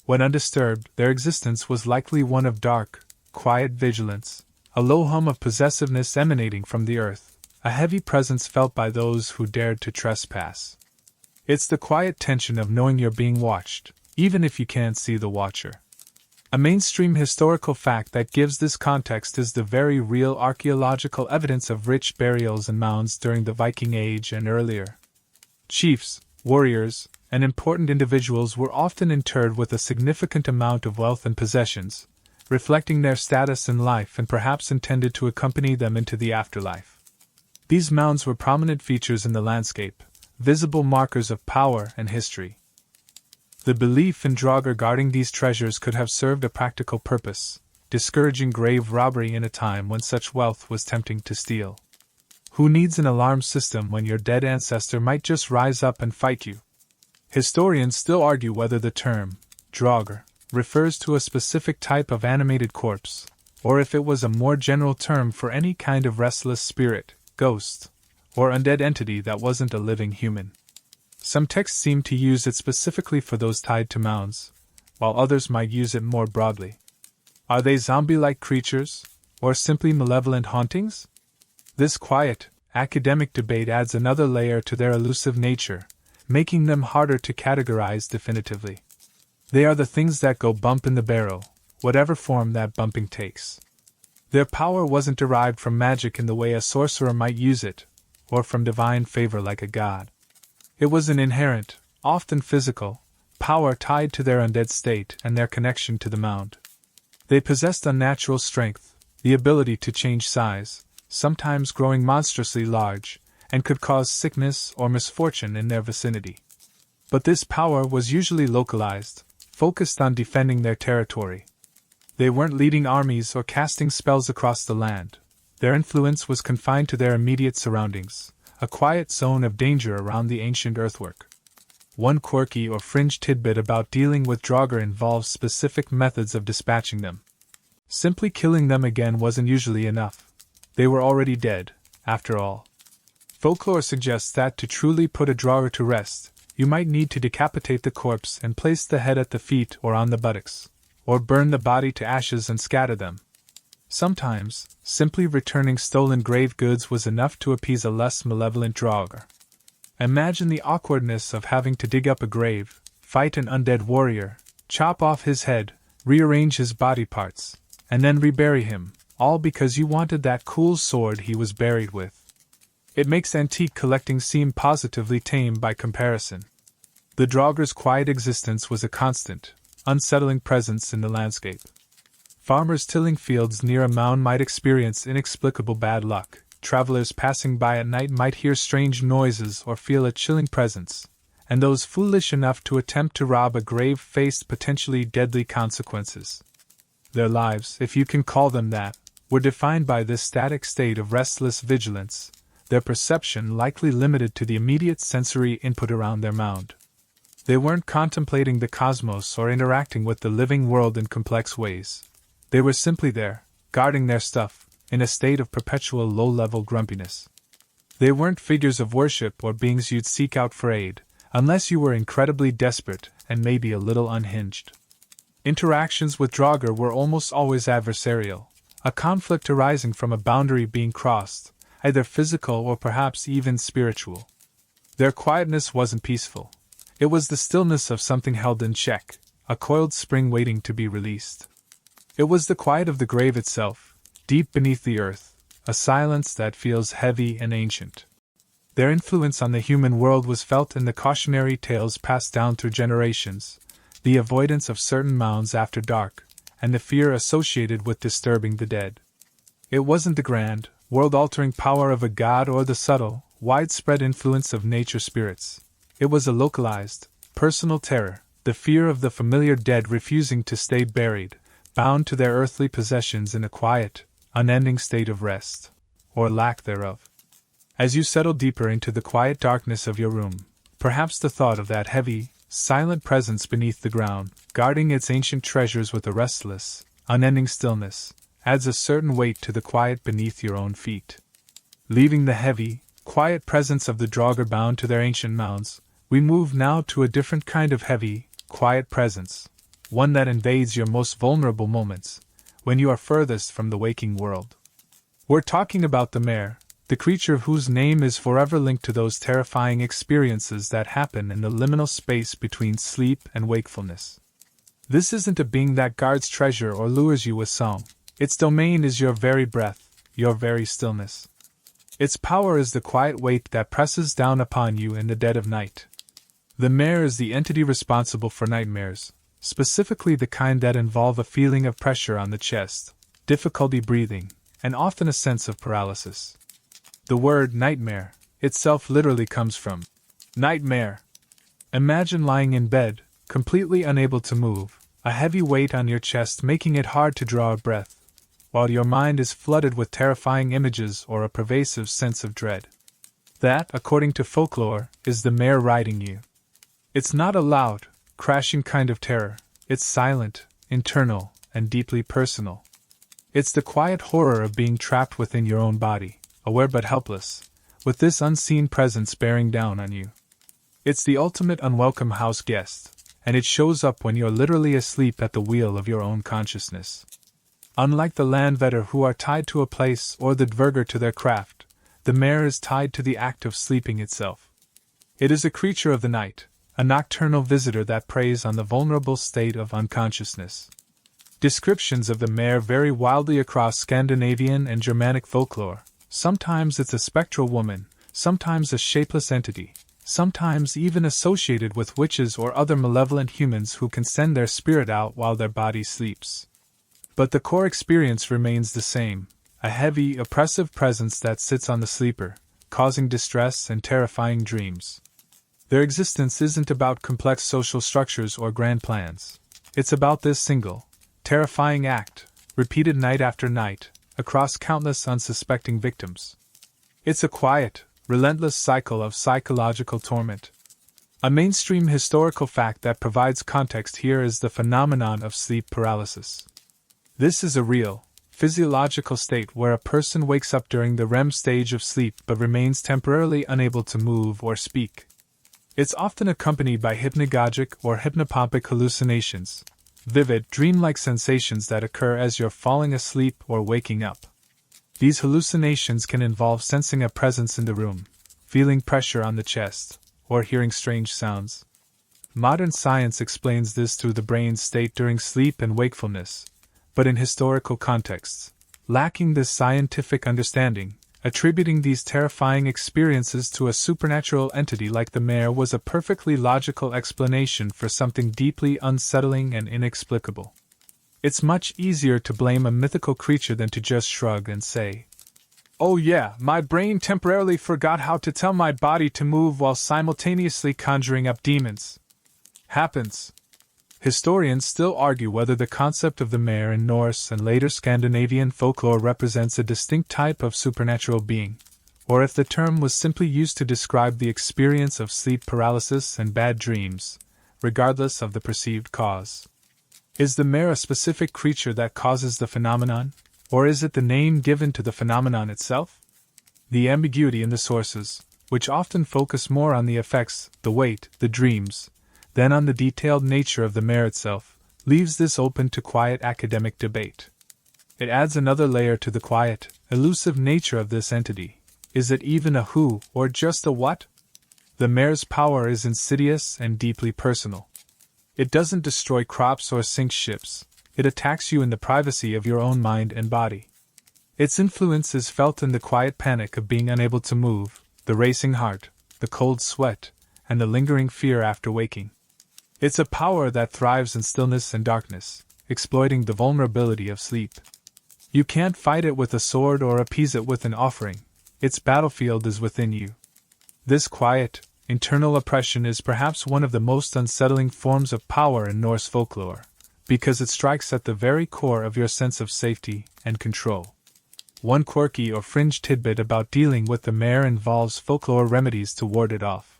A: When undisturbed, their existence was likely one of dark, quiet vigilance, a low hum of possessiveness emanating from the earth, a heavy presence felt by those who dared to trespass. It's the quiet tension of knowing you're being watched, even if you can't see the watcher. A mainstream historical fact that gives this context is the very real archaeological evidence of rich burials and mounds during the Viking Age and earlier. Chiefs, warriors, and important individuals were often interred with a significant amount of wealth and possessions, reflecting their status in life and perhaps intended to accompany them into the afterlife. These mounds were prominent features in the landscape, visible markers of power and history. The belief in Draugr guarding these treasures could have served a practical purpose, discouraging grave robbery in a time when such wealth was tempting to steal. Who needs an alarm system when your dead ancestor might just rise up and fight you? Historians still argue whether the term, Draugr, refers to a specific type of animated corpse, or if it was a more general term for any kind of restless spirit, ghost, or undead entity that wasn't a living human. Some texts seem to use it specifically for those tied to mounds, while others might use it more broadly. Are they zombie-like creatures, or simply malevolent hauntings? This quiet, academic debate adds another layer to their elusive nature, making them harder to categorize definitively. They are the things that go bump in the barrel, whatever form that bumping takes. Their power wasn't derived from magic in the way a sorcerer might use it, or from divine favor like a god. It was an inherent, often physical, power tied to their undead state and their connection to the mound. They possessed unnatural strength, the ability to change size, sometimes growing monstrously large, and could cause sickness or misfortune in their vicinity. But this power was usually localized, focused on defending their territory. They weren't leading armies or casting spells across the land. Their influence was confined to their immediate surroundings, a quiet zone of danger around the ancient earthwork. One quirky or fringe tidbit about dealing with Draugr involves specific methods of dispatching them. Simply killing them again wasn't usually enough. They were already dead, after all. Folklore suggests that to truly put a Draugr to rest, you might need to decapitate the corpse and place the head at the feet or on the buttocks, or burn the body to ashes and scatter them. Sometimes, simply returning stolen grave goods was enough to appease a less malevolent Draugr. Imagine the awkwardness of having to dig up a grave, fight an undead warrior, chop off his head, rearrange his body parts, and then rebury him, all because you wanted that cool sword he was buried with. It makes antique collecting seem positively tame by comparison. The Draugr's quiet existence was a constant, unsettling presence in the landscape. Farmers tilling fields near a mound might experience inexplicable bad luck. Travelers passing by at night might hear strange noises or feel a chilling presence, and those foolish enough to attempt to rob a grave faced potentially deadly consequences. Their lives, if you can call them that, were defined by this static state of restless vigilance, their perception likely limited to the immediate sensory input around their mound. They weren't contemplating the cosmos or interacting with the living world in complex ways. They were simply there, guarding their stuff, in a state of perpetual low-level grumpiness. They weren't figures of worship or beings you'd seek out for aid, unless you were incredibly desperate and maybe a little unhinged. Interactions with Draugr were almost always adversarial, a conflict arising from a boundary being crossed, either physical or perhaps even spiritual. Their quietness wasn't peaceful. It was the stillness of something held in check, a coiled spring waiting to be released. It was the quiet of the grave itself, deep beneath the earth, a silence that feels heavy and ancient. Their influence on the human world was felt in the cautionary tales passed down through generations, the avoidance of certain mounds after dark, and the fear associated with disturbing the dead. It wasn't the grand, world-altering power of a god or the subtle, widespread influence of nature spirits. It was a localized, personal terror, the fear of the familiar dead refusing to stay buried, bound to their earthly possessions in a quiet, unending state of rest, or lack thereof. As you settle deeper into the quiet darkness of your room, perhaps the thought of that heavy, silent presence beneath the ground, guarding its ancient treasures with a restless, unending stillness, adds a certain weight to the quiet beneath your own feet. Leaving the heavy, quiet presence of the Draugr bound to their ancient mounds, we move now to a different kind of heavy, quiet presence, one that invades your most vulnerable moments, when you are furthest from the waking world. We're talking about the mare, the creature whose name is forever linked to those terrifying experiences that happen in the liminal space between sleep and wakefulness. This isn't a being that guards treasure or lures you with song. Its domain is your very breath, your very stillness. Its power is the quiet weight that presses down upon you in the dead of night. The mare is the entity responsible for nightmares, specifically the kind that involve a feeling of pressure on the chest, difficulty breathing, and often a sense of paralysis. The word nightmare itself literally comes from nightmare. Imagine lying in bed, completely unable to move, a heavy weight on your chest making it hard to draw a breath, while your mind is flooded with terrifying images or a pervasive sense of dread. That, according to folklore, is the mare riding you. It's not a loud, crashing kind of terror, it's silent, internal, and deeply personal. It's the quiet horror of being trapped within your own body, aware but helpless, with this unseen presence bearing down on you. It's the ultimate unwelcome house guest, and it shows up when you're literally asleep at the wheel of your own consciousness. Unlike the landvetter who are tied to a place or the dverger to their craft, the mare is tied to the act of sleeping itself. It is a creature of the night, a nocturnal visitor that preys on the vulnerable state of unconsciousness. Descriptions of the mare vary wildly across Scandinavian and Germanic folklore. Sometimes it's a spectral woman, sometimes a shapeless entity, sometimes even associated with witches or other malevolent humans who can send their spirit out while their body sleeps. But the core experience remains the same, a heavy, oppressive presence that sits on the sleeper, causing distress and terrifying dreams. Their existence isn't about complex social structures or grand plans. It's about this single, terrifying act, repeated night after night, across countless unsuspecting victims. It's a quiet, relentless cycle of psychological torment. A mainstream historical fact that provides context here is the phenomenon of sleep paralysis. This is a real, physiological state where a person wakes up during the REM stage of sleep but remains temporarily unable to move or speak. It's often accompanied by hypnagogic or hypnopompic hallucinations, vivid, dreamlike sensations that occur as you're falling asleep or waking up. These hallucinations can involve sensing a presence in the room, feeling pressure on the chest, or hearing strange sounds. Modern science explains this through the brain's state during sleep and wakefulness, but in historical contexts, lacking this scientific understanding, attributing these terrifying experiences to a supernatural entity like the mare was a perfectly logical explanation for something deeply unsettling and inexplicable. It's much easier to blame a mythical creature than to just shrug and say, "Oh yeah, my brain temporarily forgot how to tell my body to move while simultaneously conjuring up demons." Happens. Historians still argue whether the concept of the mare in Norse and later Scandinavian folklore represents a distinct type of supernatural being, or if the term was simply used to describe the experience of sleep paralysis and bad dreams, regardless of the perceived cause. Is the mare a specific creature that causes the phenomenon, or is it the name given to the phenomenon itself? The ambiguity in the sources, which often focus more on the effects, the weight, the dreams, than on the detailed nature of the mare itself, leaves this open to quiet academic debate. It adds another layer to the quiet, elusive nature of this entity. Is it even a who, or just a what? The mare's power is insidious and deeply personal. It doesn't destroy crops or sink ships, it attacks you in the privacy of your own mind and body. Its influence is felt in the quiet panic of being unable to move, the racing heart, the cold sweat, and the lingering fear after waking. It's a power that thrives in stillness and darkness, exploiting the vulnerability of sleep. You can't fight it with a sword or appease it with an offering. Its battlefield is within you. This quiet, internal oppression is perhaps one of the most unsettling forms of power in Norse folklore, because it strikes at the very core of your sense of safety and control. One quirky or fringe tidbit about dealing with the mare involves folklore remedies to ward it off.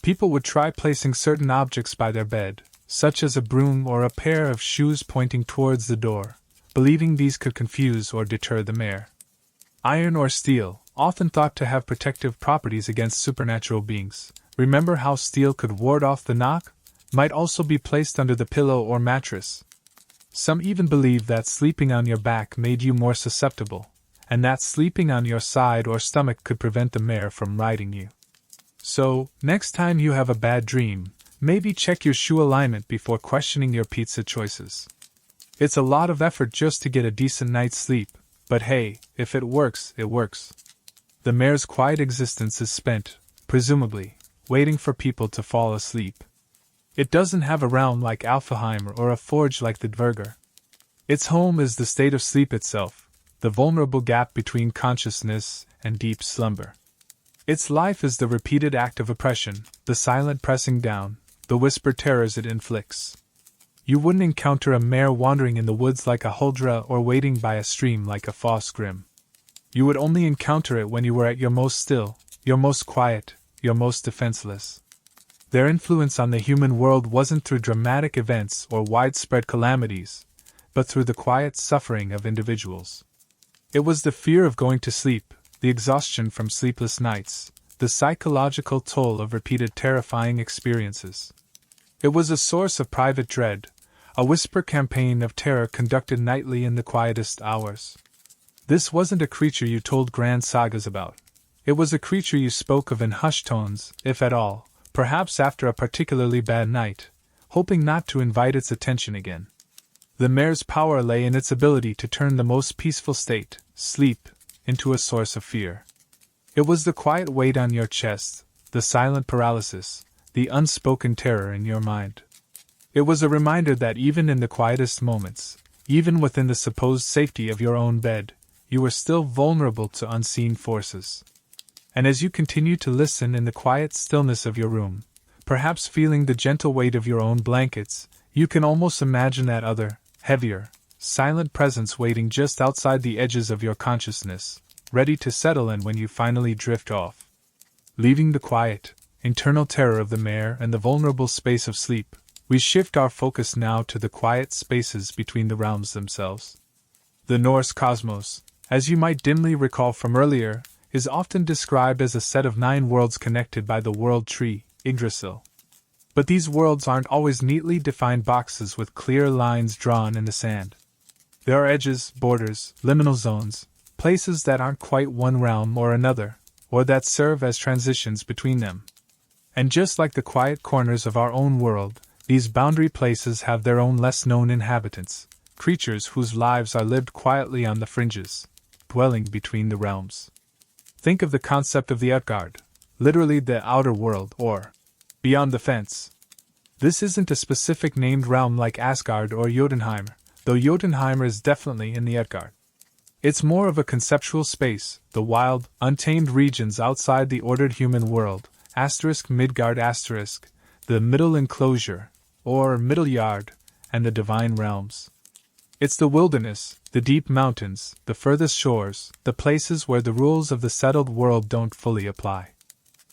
A: People would try placing certain objects by their bed, such as a broom or a pair of shoes pointing towards the door, believing these could confuse or deter the mare. Iron or steel, often thought to have protective properties against supernatural beings, remember how steel could ward off the knock? Might also be placed under the pillow or mattress. Some even believe that sleeping on your back made you more susceptible, and that sleeping on your side or stomach could prevent the mare from riding you. So, next time you have a bad dream, maybe check your shoe alignment before questioning your pizza choices. It's a lot of effort just to get a decent night's sleep, but hey, if it works, it works. The mare's quiet existence is spent, presumably, waiting for people to fall asleep. It doesn't have a realm like Alfheim or a forge like the Dvergr. Its home is the state of sleep itself, the vulnerable gap between consciousness and deep slumber. Its life is the repeated act of oppression, the silent pressing down, the whispered terrors it inflicts. You wouldn't encounter a mare wandering in the woods like a huldra or waiting by a stream like a foss grim. You would only encounter it when you were at your most still, your most quiet, your most defenseless. Their influence on the human world wasn't through dramatic events or widespread calamities, but through the quiet suffering of individuals. It was the fear of going to sleep, the exhaustion from sleepless nights, the psychological toll of repeated terrifying experiences. It was a source of private dread, a whisper campaign of terror conducted nightly in the quietest hours. This wasn't a creature you told grand sagas about. It was a creature you spoke of in hushed tones, if at all, perhaps after a particularly bad night, hoping not to invite its attention again. The mare's power lay in its ability to turn the most peaceful state, sleep, into a source of fear. It was the quiet weight on your chest, the silent paralysis, the unspoken terror in your mind. It was a reminder that even in the quietest moments, even within the supposed safety of your own bed, you were still vulnerable to unseen forces. And as you continued to listen in the quiet stillness of your room, perhaps feeling the gentle weight of your own blankets, you can almost imagine that other, heavier, silent presence waiting just outside the edges of your consciousness, ready to settle in when you finally drift off. Leaving the quiet, internal terror of the mare and the vulnerable space of sleep, we shift our focus now to the quiet spaces between the realms themselves. The Norse cosmos, as you might dimly recall from earlier, is often described as a set of 9 worlds connected by the world tree, Yggdrasil. But these worlds aren't always neatly defined boxes with clear lines drawn in the sand. There are edges, borders, liminal zones, places that aren't quite one realm or another, or that serve as transitions between them. And just like the quiet corners of our own world, these boundary places have their own less-known inhabitants, creatures whose lives are lived quietly on the fringes, dwelling between the realms. Think of the concept of the Utgard, literally the outer world, or beyond the fence. This isn't a specific named realm like Asgard or Jotunheim, though Jotunheim is definitely in the Utgard. It's more of a conceptual space, the wild, untamed regions outside the ordered human world, Midgard *, the middle enclosure, or middle yard, and the divine realms. It's the wilderness, the deep mountains, the furthest shores, the places where the rules of the settled world don't fully apply.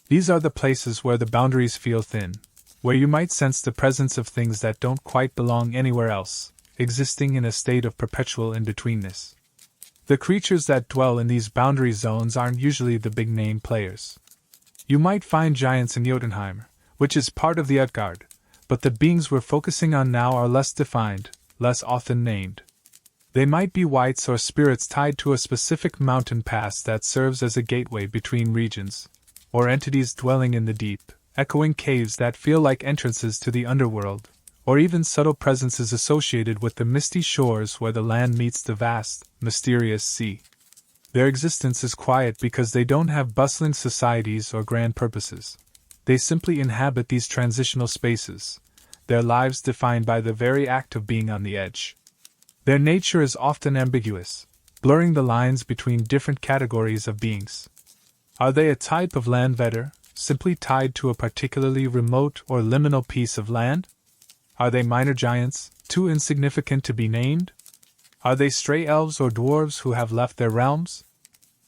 A: These are the places where the boundaries feel thin, where you might sense the presence of things that don't quite belong anywhere else, existing in a state of perpetual in-betweenness. The creatures that dwell in these boundary zones aren't usually the big-name players. You might find giants in Jotunheim, which is part of the Utgard, but the beings we're focusing on now are less defined, less often named. They might be wights or spirits tied to a specific mountain pass that serves as a gateway between regions, or entities dwelling in the deep, echoing caves that feel like entrances to the underworld, or even subtle presences associated with the misty shores where the land meets the vast, mysterious sea. Their existence is quiet because they don't have bustling societies or grand purposes. They simply inhabit these transitional spaces, their lives defined by the very act of being on the edge. Their nature is often ambiguous, blurring the lines between different categories of beings. Are they a type of landvetter, simply tied to a particularly remote or liminal piece of land? Are they minor giants, too insignificant to be named? Are they stray elves or dwarves who have left their realms?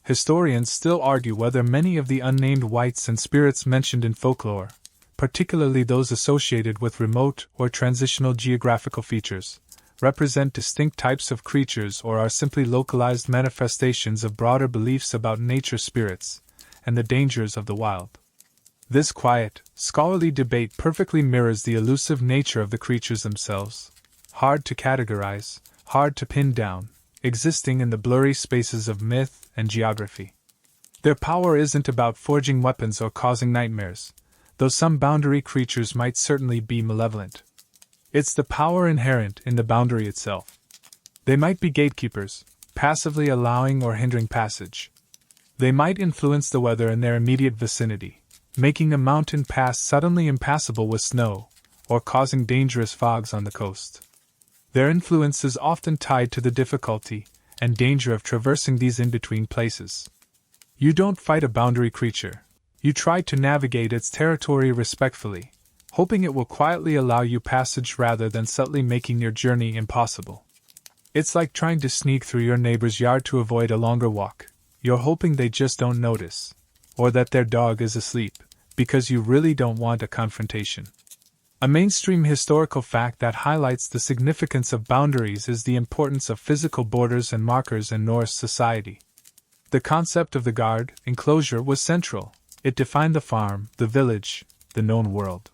A: Historians still argue whether many of the unnamed wights and spirits mentioned in folklore, particularly those associated with remote or transitional geographical features, represent distinct types of creatures or are simply localized manifestations of broader beliefs about nature spirits and the dangers of the wild. This quiet, scholarly debate perfectly mirrors the elusive nature of the creatures themselves, hard to categorize, hard to pin down, existing in the blurry spaces of myth and geography. Their power isn't about forging weapons or causing nightmares, though some boundary creatures might certainly be malevolent. It's the power inherent in the boundary itself. They might be gatekeepers, passively allowing or hindering passage. They might influence the weather in their immediate vicinity, making a mountain pass suddenly impassable with snow, or causing dangerous fogs on the coast. Their influence is often tied to the difficulty and danger of traversing these in-between places. You don't fight a boundary creature. You try to navigate its territory respectfully, hoping it will quietly allow you passage rather than subtly making your journey impossible. It's like trying to sneak through your neighbor's yard to avoid a longer walk. You're hoping they just don't notice, or that their dog is asleep, because you really don't want a confrontation. A mainstream historical fact that highlights the significance of boundaries is the importance of physical borders and markers in Norse society. The concept of the guard, enclosure, was central. It defined the farm, the village, the known world.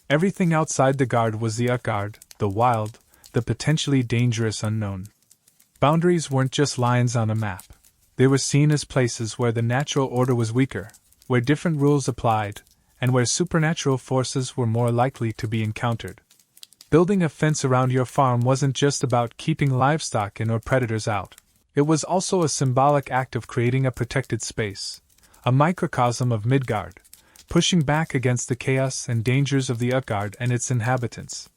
A: Everything outside the guard was the utgard, the wild, the potentially dangerous unknown. Boundaries weren't just lines on a map. They were seen as places where the natural order was weaker, where different rules applied, and where supernatural forces were more likely to be encountered. Building a fence around your farm wasn't just about keeping livestock in or predators out. It was also a symbolic act of creating a protected space, a microcosm of Midgard, pushing back against the chaos and dangers of the Utgard and its inhabitants.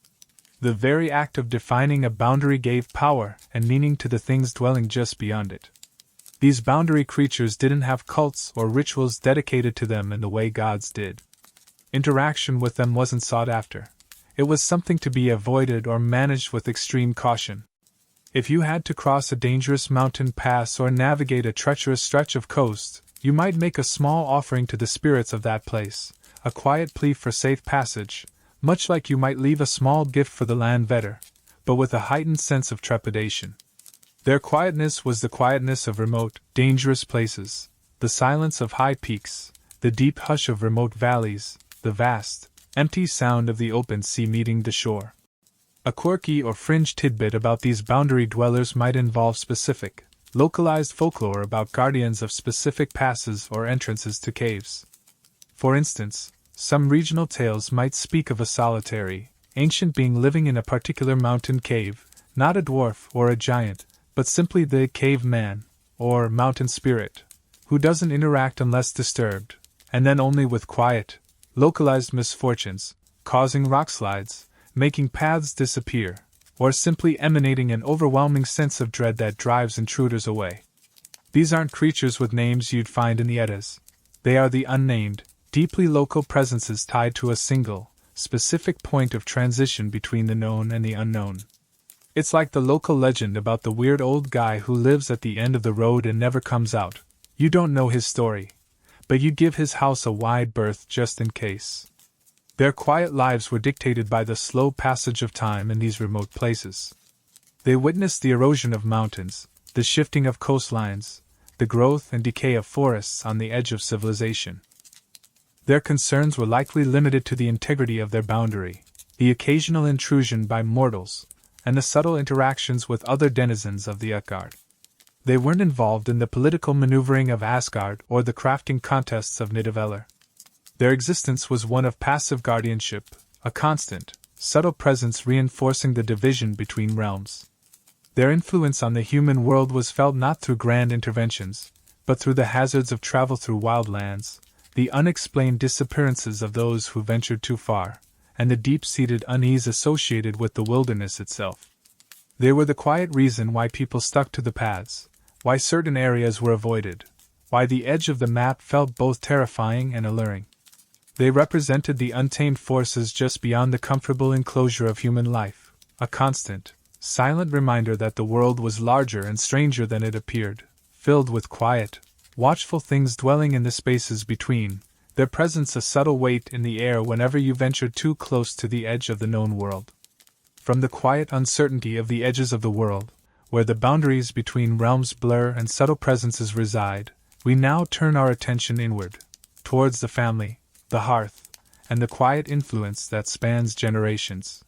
A: The very act of defining a boundary gave power and meaning to the things dwelling just beyond it. These boundary creatures didn't have cults or rituals dedicated to them in the way gods did. Interaction with them wasn't sought after. It was something to be avoided or managed with extreme caution. If you had to cross a dangerous mountain pass or navigate a treacherous stretch of coast, you might make a small offering to the spirits of that place, a quiet plea for safe passage, much like you might leave a small gift for the land vetter, but with a heightened sense of trepidation. Their quietness was the quietness of remote, dangerous places, the silence of high peaks, the deep hush of remote valleys, the vast, empty sound of the open sea meeting the shore. A quirky or fringe tidbit about these boundary dwellers might involve specific, localized folklore about guardians of specific passes or entrances to caves. For instance, some regional tales might speak of a solitary, ancient being living in a particular mountain cave, not a dwarf or a giant, but simply the caveman, or mountain spirit, who doesn't interact unless disturbed, and then only with quiet, localized misfortunes, causing rockslides, making paths disappear, or simply emanating an overwhelming sense of dread that drives intruders away. These aren't creatures with names you'd find in the Eddas. They are the unnamed, deeply local presences tied to a single, specific point of transition between the known and the unknown. It's like the local legend about the weird old guy who lives at the end of the road and never comes out. You don't know his story, but you give his house a wide berth just in case. Their quiet lives were dictated by the slow passage of time in these remote places. They witnessed the erosion of mountains, the shifting of coastlines, the growth and decay of forests on the edge of civilization. Their concerns were likely limited to the integrity of their boundary, the occasional intrusion by mortals, and the subtle interactions with other denizens of the Utgard. They weren't involved in the political maneuvering of Asgard or the crafting contests of Nidavellir. Their existence was one of passive guardianship, a constant, subtle presence reinforcing the division between realms. Their influence on the human world was felt not through grand interventions, but through the hazards of travel through wild lands, the unexplained disappearances of those who ventured too far, and the deep-seated unease associated with the wilderness itself. They were the quiet reason why people stuck to the paths, why certain areas were avoided, why the edge of the map felt both terrifying and alluring. They represented the untamed forces just beyond the comfortable enclosure of human life, a constant, silent reminder that the world was larger and stranger than it appeared, filled with quiet, watchful things dwelling in the spaces between, their presence a subtle weight in the air whenever you ventured too close to the edge of the known world. From the quiet uncertainty of the edges of the world, where the boundaries between realms blur and subtle presences reside, we now turn our attention inward, towards the family, the hearth, and the quiet influence that spans generations.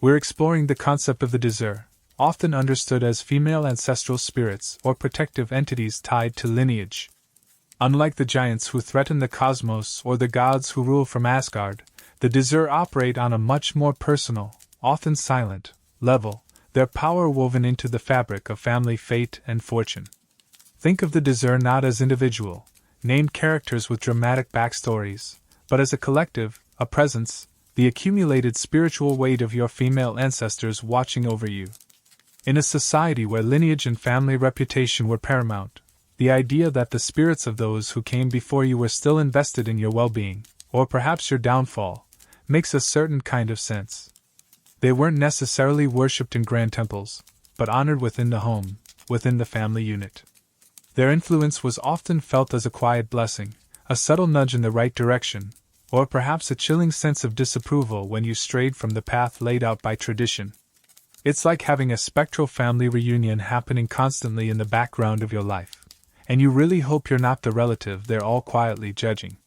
A: We're exploring the concept of the Dizur, often understood as female ancestral spirits or protective entities tied to lineage. Unlike the giants who threaten the cosmos or the gods who rule from Asgard, the Dizur operate on a much more personal, often silent, level, their power woven into the fabric of family fate and fortune. Think of the Dizur not as individual, named characters with dramatic backstories, but as a collective, a presence, the accumulated spiritual weight of your female ancestors watching over you. In a society where lineage and family reputation were paramount, the idea that the spirits of those who came before you were still invested in your well-being, or perhaps your downfall, makes a certain kind of sense. They weren't necessarily worshipped in grand temples, but honored within the home, within the family unit. Their influence was often felt as a quiet blessing, a subtle nudge in the right direction, or perhaps a chilling sense of disapproval when you strayed from the path laid out by tradition. It's like having a spectral family reunion happening constantly in the background of your life, and you really hope you're not the relative they're all quietly judging.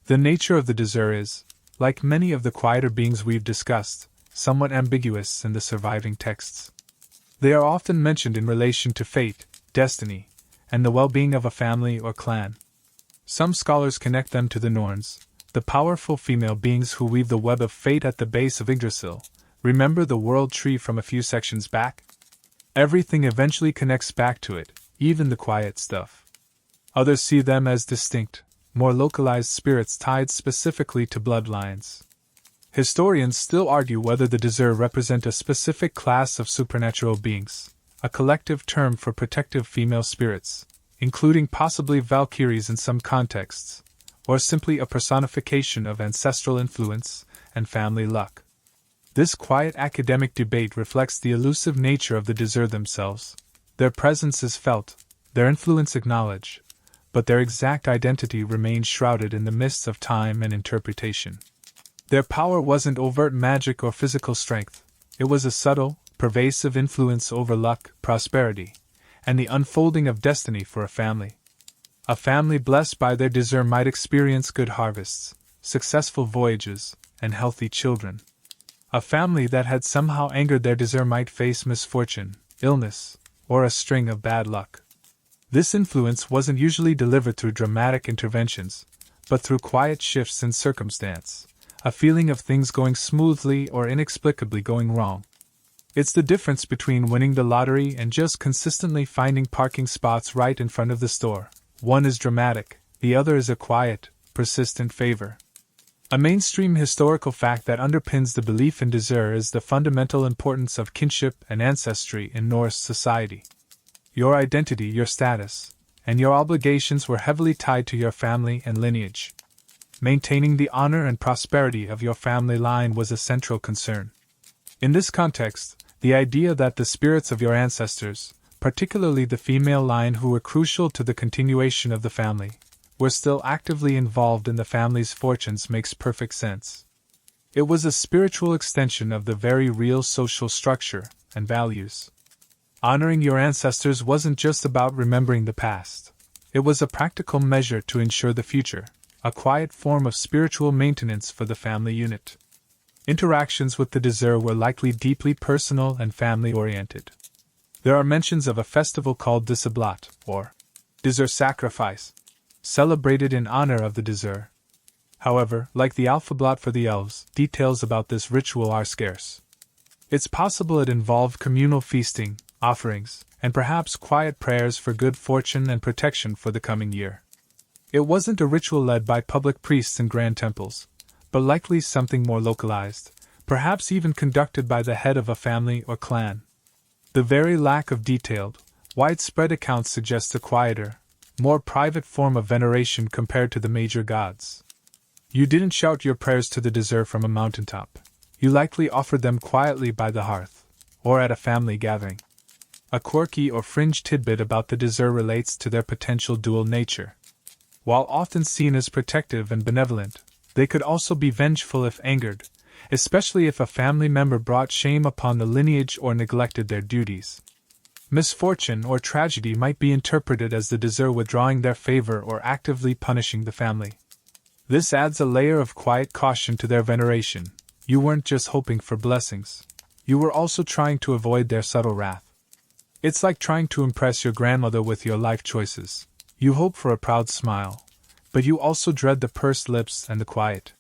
A: The nature of the Dessert is, like many of the quieter beings we've discussed, somewhat ambiguous in the surviving texts. They are often mentioned in relation to fate, destiny, and the well-being of a family or clan. Some scholars connect them to the Norns, the powerful female beings who weave the web of fate at the base of Yggdrasil. Remember the world tree from a few sections back? Everything eventually connects back to it, even the quiet stuff. Others see them as distinct, more localized spirits tied specifically to bloodlines. Historians still argue whether the Dessert represent a specific class of supernatural beings, a collective term for protective female spirits, including possibly Valkyries in some contexts, or simply a personification of ancestral influence and family luck. This quiet academic debate reflects the elusive nature of the Dessert themselves. Their presence is felt, their influence acknowledged, but their exact identity remains shrouded in the mists of time and interpretation. Their power wasn't overt magic or physical strength, it was a subtle, pervasive influence over luck, prosperity, and the unfolding of destiny for a family. A family blessed by their Dessert might experience good harvests, successful voyages, and healthy children. A family that had somehow angered their Dessert might face misfortune, illness, or a string of bad luck. This influence wasn't usually delivered through dramatic interventions, but through quiet shifts in circumstance, a feeling of things going smoothly or inexplicably going wrong. It's the difference between winning the lottery and just consistently finding parking spots right in front of the store. One is dramatic, the other is a quiet, persistent favor. A mainstream historical fact that underpins the belief in Dessert is the fundamental importance of kinship and ancestry in Norse society. Your identity, your status, and your obligations were heavily tied to your family and lineage. Maintaining the honor and prosperity of your family line was a central concern. In this context, the idea that the spirits of your ancestors, particularly the female line who were crucial to the continuation of the family, were still actively involved in the family's fortunes makes perfect sense. It was a spiritual extension of the very real social structure and values. Honoring your ancestors wasn't just about remembering the past. It was a practical measure to ensure the future, a quiet form of spiritual maintenance for the family unit. Interactions with the Dessert were likely deeply personal and family-oriented. There are mentions of a festival called Disablat, or Dessert sacrifice, celebrated in honor of the Dessert. However, like the Alphablat for the elves, details about this ritual are scarce. It's possible it involved communal feasting, offerings, and perhaps quiet prayers for good fortune and protection for the coming year. It wasn't a ritual led by public priests in grand temples, but likely something more localized, perhaps even conducted by the head of a family or clan. The very lack of detailed, widespread accounts suggests a quieter, more private form of veneration compared to the major gods. You didn't shout your prayers to the Dessert from a mountaintop. You likely offered them quietly by the hearth, or at a family gathering. A quirky or fringe tidbit about the Dessert relates to their potential dual nature. While often seen as protective and benevolent, they could also be vengeful if angered, especially if a family member brought shame upon the lineage or neglected their duties. Misfortune or tragedy might be interpreted as the Dessert withdrawing their favor or actively punishing the family. This adds a layer of quiet caution to their veneration. You weren't just hoping for blessings. You were also trying to avoid their subtle wrath. It's like trying to impress your grandmother with your life choices. You hope for a proud smile, but you also dread the pursed lips and the quiet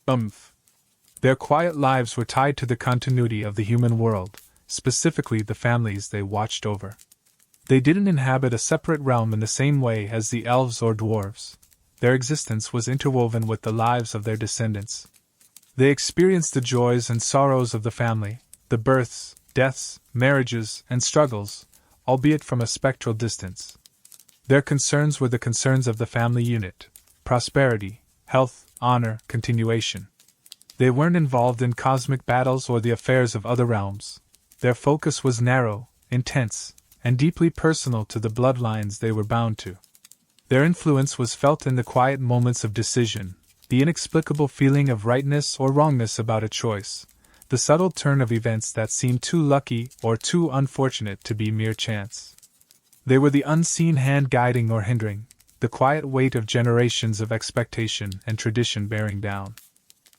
A: oomph. Their quiet lives were tied to the continuity of the human world, specifically the families they watched over. They didn't inhabit a separate realm in the same way as the elves or dwarves. Their existence was interwoven with the lives of their descendants. They experienced the joys and sorrows of the family, the births, deaths, marriages, and struggles, albeit from a spectral distance. Their concerns were the concerns of the family unit: prosperity, health, honor, continuation. They weren't involved in cosmic battles or the affairs of other realms. Their focus was narrow, intense, and deeply personal to the bloodlines they were bound to. Their influence was felt in the quiet moments of decision, the inexplicable feeling of rightness or wrongness about a choice, the subtle turn of events that seemed too lucky or too unfortunate to be mere chance. They were the unseen hand guiding or hindering, the quiet weight of generations of expectation and tradition bearing down.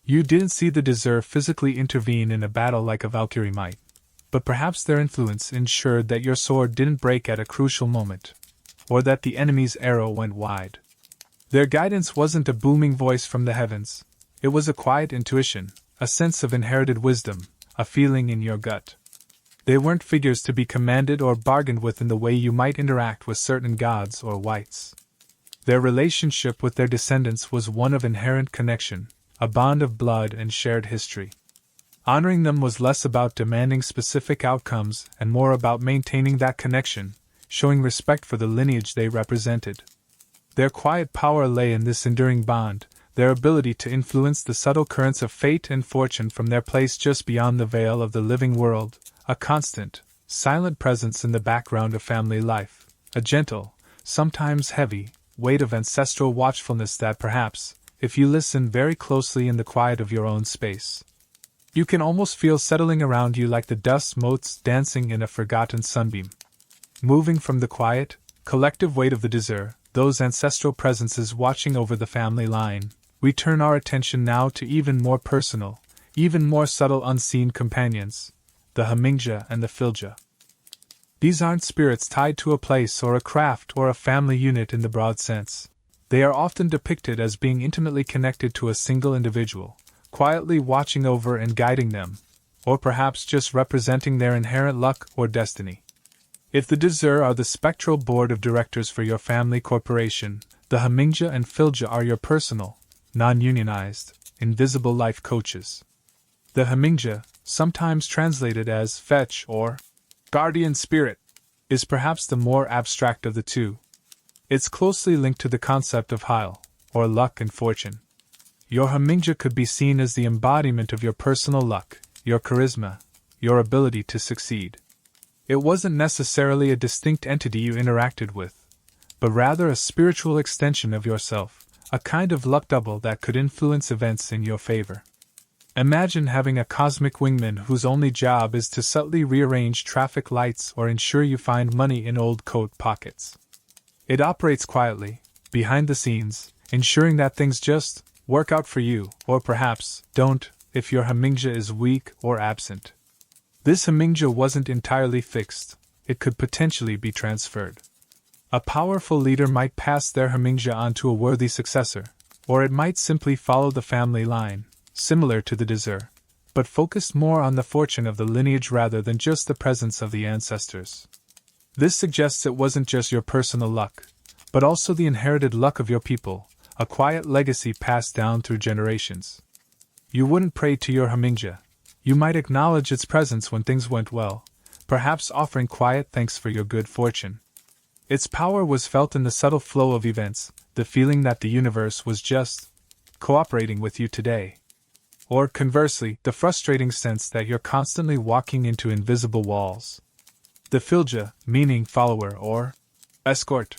A: You didn't see the Desert physically intervene in a battle like a Valkyrie might, but perhaps their influence ensured that your sword didn't break at a crucial moment, or that the enemy's arrow went wide. Their guidance wasn't a booming voice from the heavens. It was a quiet intuition, a sense of inherited wisdom, a feeling in your gut. They weren't figures to be commanded or bargained with in the way you might interact with certain gods or wights. Their relationship with their descendants was one of inherent connection, a bond of blood and shared history. Honoring them was less about demanding specific outcomes and more about maintaining that connection, showing respect for the lineage they represented. Their quiet power lay in this enduring bond, their ability to influence the subtle currents of fate and fortune from their place just beyond the veil of the living world, a constant, silent presence in the background of family life, a gentle, sometimes heavy, weight of ancestral watchfulness that perhaps, if you listen very closely in the quiet of your own space, you can almost feel settling around you like the dust motes dancing in a forgotten sunbeam. Moving from the quiet, collective weight of the Desert, those ancestral presences watching over the family line, we turn our attention now to even more personal, even more subtle unseen companions, the Hamingja and the Filja. These aren't spirits tied to a place or a craft or a family unit in the broad sense. They are often depicted as being intimately connected to a single individual, quietly watching over and guiding them, or perhaps just representing their inherent luck or destiny. If the Desert are the spectral board of directors for your family corporation, the Hamingja and Filja are your personal, non-unionized, invisible life coaches. The Hamingja, sometimes translated as fetch or guardian spirit, is perhaps the more abstract of the two. It's closely linked to the concept of heil, or luck and fortune. Your Hamingja could be seen as the embodiment of your personal luck, your charisma, your ability to succeed. It wasn't necessarily a distinct entity you interacted with, but rather a spiritual extension of yourself, a kind of luck double that could influence events in your favor. Imagine having a cosmic wingman whose only job is to subtly rearrange traffic lights or ensure you find money in old coat pockets. It operates quietly, behind the scenes, ensuring that things just work out for you, or perhaps don't, if your Hamingja is weak or absent. This Hamingja wasn't entirely fixed, it could potentially be transferred. A powerful leader might pass their Hamingja on to a worthy successor, or it might simply follow the family line, similar to the Desert, but focused more on the fortune of the lineage rather than just the presence of the ancestors. This suggests it wasn't just your personal luck, but also the inherited luck of your people, a quiet legacy passed down through generations. You wouldn't pray to your Hamingja. You might acknowledge its presence when things went well, perhaps offering quiet thanks for your good fortune. Its power was felt in the subtle flow of events, the feeling that the universe was just cooperating with you today. Or, conversely, the frustrating sense that you're constantly walking into invisible walls. The Filja, meaning follower or escort,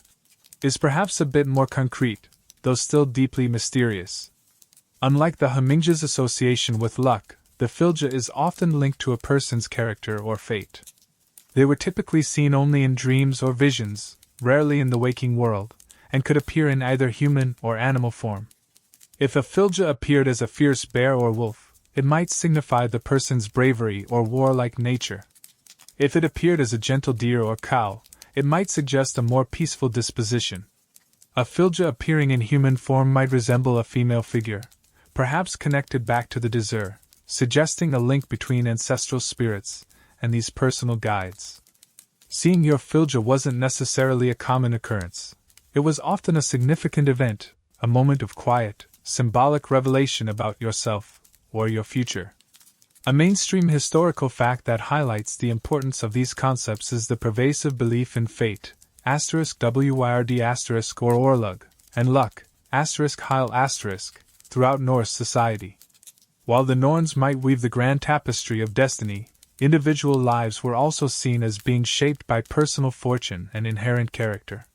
A: is perhaps a bit more concrete, though still deeply mysterious. Unlike the Hamingja's association with luck, the Filja is often linked to a person's character or fate. They were typically seen only in dreams or visions, rarely in the waking world, and could appear in either human or animal form. If a Filja appeared as a fierce bear or wolf, it might signify the person's bravery or warlike nature. If it appeared as a gentle deer or cow, it might suggest a more peaceful disposition. A Filja appearing in human form might resemble a female figure, perhaps connected back to the Desert, suggesting a link between ancestral spirits and these personal guides. Seeing your Filja wasn't necessarily a common occurrence. It was often a significant event, a moment of quiet, symbolic revelation about yourself, or your future. A mainstream historical fact that highlights the importance of these concepts is the pervasive belief in fate, *wyrd** or orlug, and luck, *heil*, throughout Norse society. While the Norns might weave the grand tapestry of destiny, individual lives were also seen as being shaped by personal fortune and inherent character.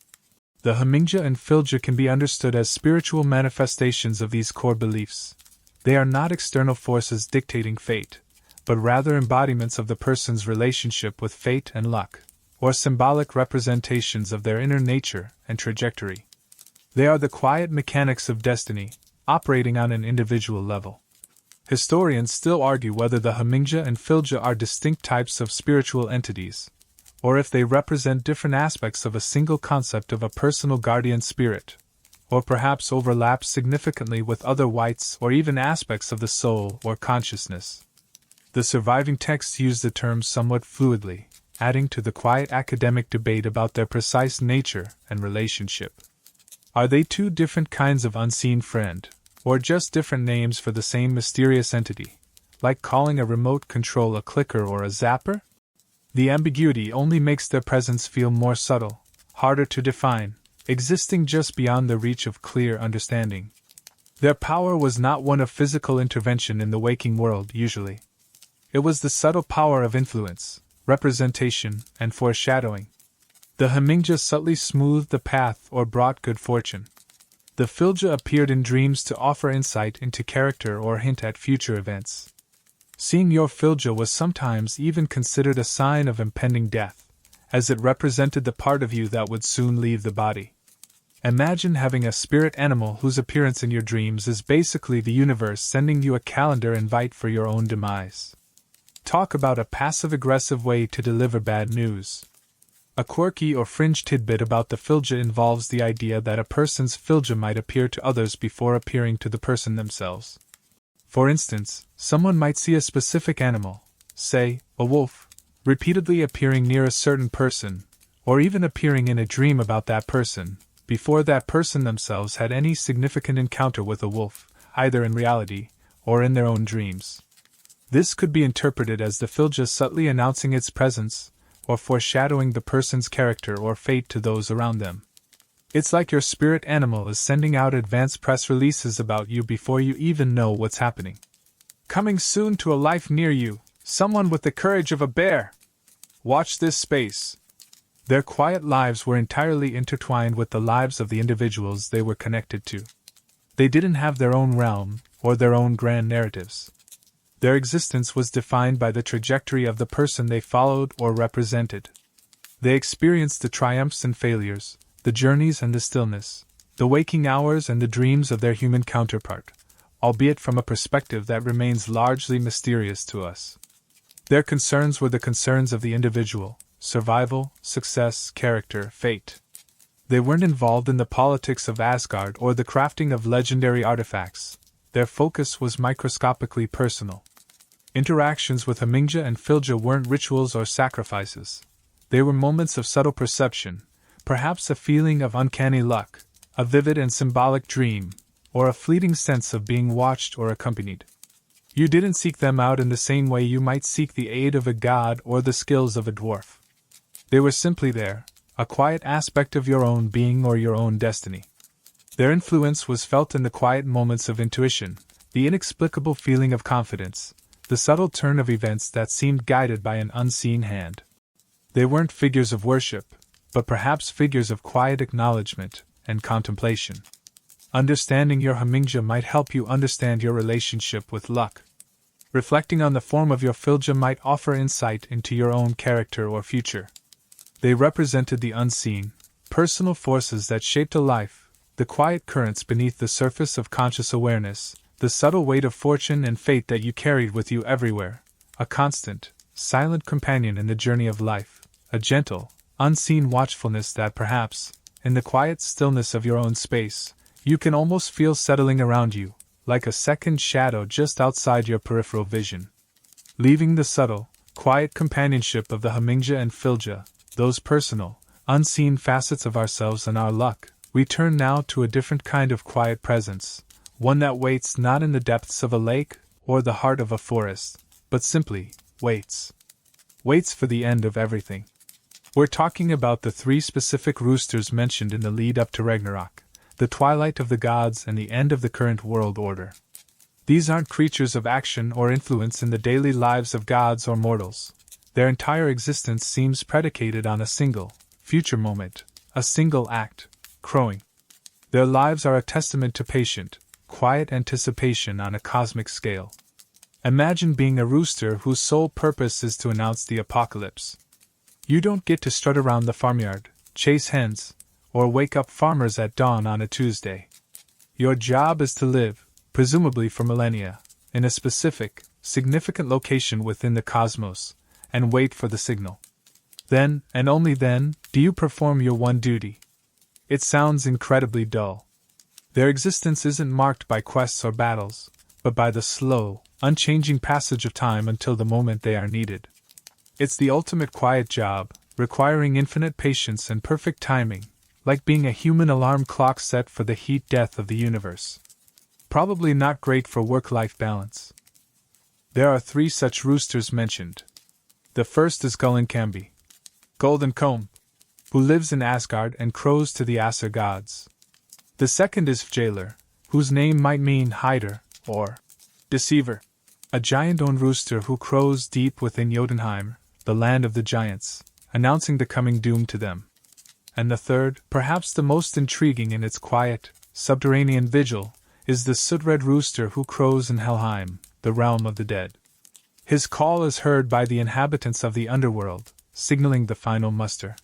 A: The Hamingja and Filja can be understood as spiritual manifestations of these core beliefs. They are not external forces dictating fate, but rather embodiments of the person's relationship with fate and luck, or symbolic representations of their inner nature and trajectory. They are the quiet mechanics of destiny, operating on an individual level. Historians still argue whether the Hamingja and Filja are distinct types of spiritual entities, or if they represent different aspects of a single concept of a personal guardian spirit, or perhaps overlap significantly with other whites or even aspects of the soul or consciousness. The surviving texts use the terms somewhat fluidly, adding to the quiet academic debate about their precise nature and relationship. Are they two different kinds of unseen friend, or just different names for the same mysterious entity, like calling a remote control a clicker or a zapper? The ambiguity only makes their presence feel more subtle, harder to define, existing just beyond the reach of clear understanding. Their power was not one of physical intervention in the waking world, usually. It was the subtle power of influence, representation, and foreshadowing. The Hamingja subtly smoothed the path or brought good fortune. The Filja appeared in dreams to offer insight into character or hint at future events. Seeing your Filja was sometimes even considered a sign of impending death, as it represented the part of you that would soon leave the body. Imagine having a spirit animal whose appearance in your dreams is basically the universe sending you a calendar invite for your own demise. Talk about a passive-aggressive way to deliver bad news. A quirky or fringe tidbit about the Filja involves the idea that a person's Filja might appear to others before appearing to the person themselves. For instance, someone might see a specific animal, say, a wolf, repeatedly appearing near a certain person, or even appearing in a dream about that person, before that person themselves had any significant encounter with a wolf, either in reality or in their own dreams. This could be interpreted as the Filja subtly announcing its presence, or foreshadowing the person's character or fate to those around them. It's like your spirit animal is sending out advance press releases about you before you even know what's happening. Coming soon to a life near you, someone with the courage of a bear. Watch this space. Their quiet lives were entirely intertwined with the lives of the individuals they were connected to. They didn't have their own realm, or their own grand narratives. Their existence was defined by the trajectory of the person they followed or represented. They experienced the triumphs and failures, the journeys and the stillness, the waking hours and the dreams of their human counterpart, albeit from a perspective that remains largely mysterious to us. Their concerns were the concerns of the individual: survival, success, character, fate. They weren't involved in the politics of Asgard or the crafting of legendary artifacts. Their focus was microscopically personal. Interactions with Hamingja and Filja weren't rituals or sacrifices. They were moments of subtle perception, perhaps a feeling of uncanny luck, a vivid and symbolic dream, or a fleeting sense of being watched or accompanied. You didn't seek them out in the same way you might seek the aid of a god or the skills of a dwarf. They were simply there, a quiet aspect of your own being or your own destiny. Their influence was felt in the quiet moments of intuition, the inexplicable feeling of confidence, the subtle turn of events that seemed guided by an unseen hand. They weren't figures of worship, but perhaps figures of quiet acknowledgement and contemplation. Understanding your Hamingja might help you understand your relationship with luck. Reflecting on the form of your Filja might offer insight into your own character or future. They represented the unseen, personal forces that shaped a life, the quiet currents beneath the surface of conscious awareness, the subtle weight of fortune and fate that you carried with you everywhere, a constant, silent companion in the journey of life, a gentle, unseen watchfulness that perhaps, in the quiet stillness of your own space, you can almost feel settling around you, like a second shadow just outside your peripheral vision. Leaving the subtle, quiet companionship of the Hamingja and Filja, those personal, unseen facets of ourselves and our luck, we turn now to a different kind of quiet presence, one that waits not in the depths of a lake or the heart of a forest, but simply waits. Waits for the end of everything. We're talking about the three specific roosters mentioned in the lead up to Ragnarok, the twilight of the gods and the end of the current world order. These aren't creatures of action or influence in the daily lives of gods or mortals. Their entire existence seems predicated on a single, future moment, a single act, crowing. Their lives are a testament to patient, quiet anticipation on a cosmic scale. Imagine being a rooster whose sole purpose is to announce the apocalypse. You don't get to strut around the farmyard, chase hens, or wake up farmers at dawn on a Tuesday. Your job is to live, presumably for millennia, in a specific, significant location within the cosmos, and wait for the signal. Then, and only then, do you perform your one duty. It sounds incredibly dull. Their existence isn't marked by quests or battles, but by the slow, unchanging passage of time until the moment they are needed. It's the ultimate quiet job, requiring infinite patience and perfect timing, like being a human alarm clock set for the heat death of the universe. Probably not great for work-life balance. There are three such roosters mentioned. The first is Gullinkambi, Golden Comb, who lives in Asgard and crows to the Aesir gods. The second is Fjalar, whose name might mean hider, or deceiver, a giant-owned rooster who crows deep within Jotunheim, the land of the giants, announcing the coming doom to them. And the third, perhaps the most intriguing in its quiet, subterranean vigil, is the soot-red rooster who crows in Helheim, the realm of the dead. His call is heard by the inhabitants of the underworld, signaling the final muster.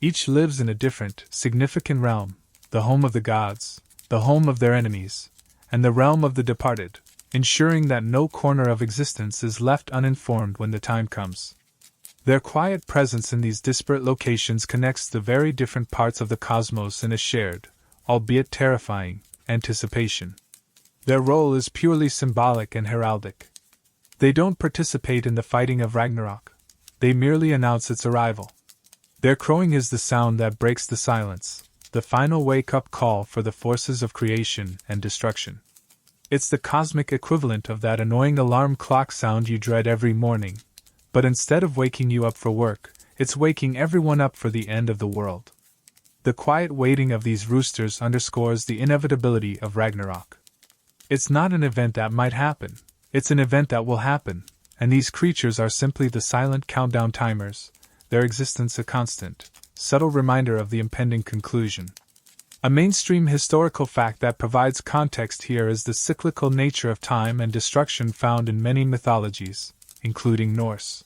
A: Each lives in a different, significant realm, the home of the gods, the home of their enemies, and the realm of the departed, ensuring that no corner of existence is left uninformed when the time comes. Their quiet presence in these disparate locations connects the very different parts of the cosmos in a shared, albeit terrifying, anticipation. Their role is purely symbolic and heraldic. They don't participate in the fighting of Ragnarok, they merely announce its arrival. Their crowing is the sound that breaks the silence, the final wake-up call for the forces of creation and destruction. It's the cosmic equivalent of that annoying alarm clock sound you dread every morning, but instead of waking you up for work, it's waking everyone up for the end of the world. The quiet waiting of these roosters underscores the inevitability of Ragnarok. It's not an event that might happen, it's an event that will happen, and these creatures are simply the silent countdown timers, their existence a constant, subtle reminder of the impending conclusion. A mainstream historical fact that provides context here is the cyclical nature of time and destruction found in many mythologies, including Norse.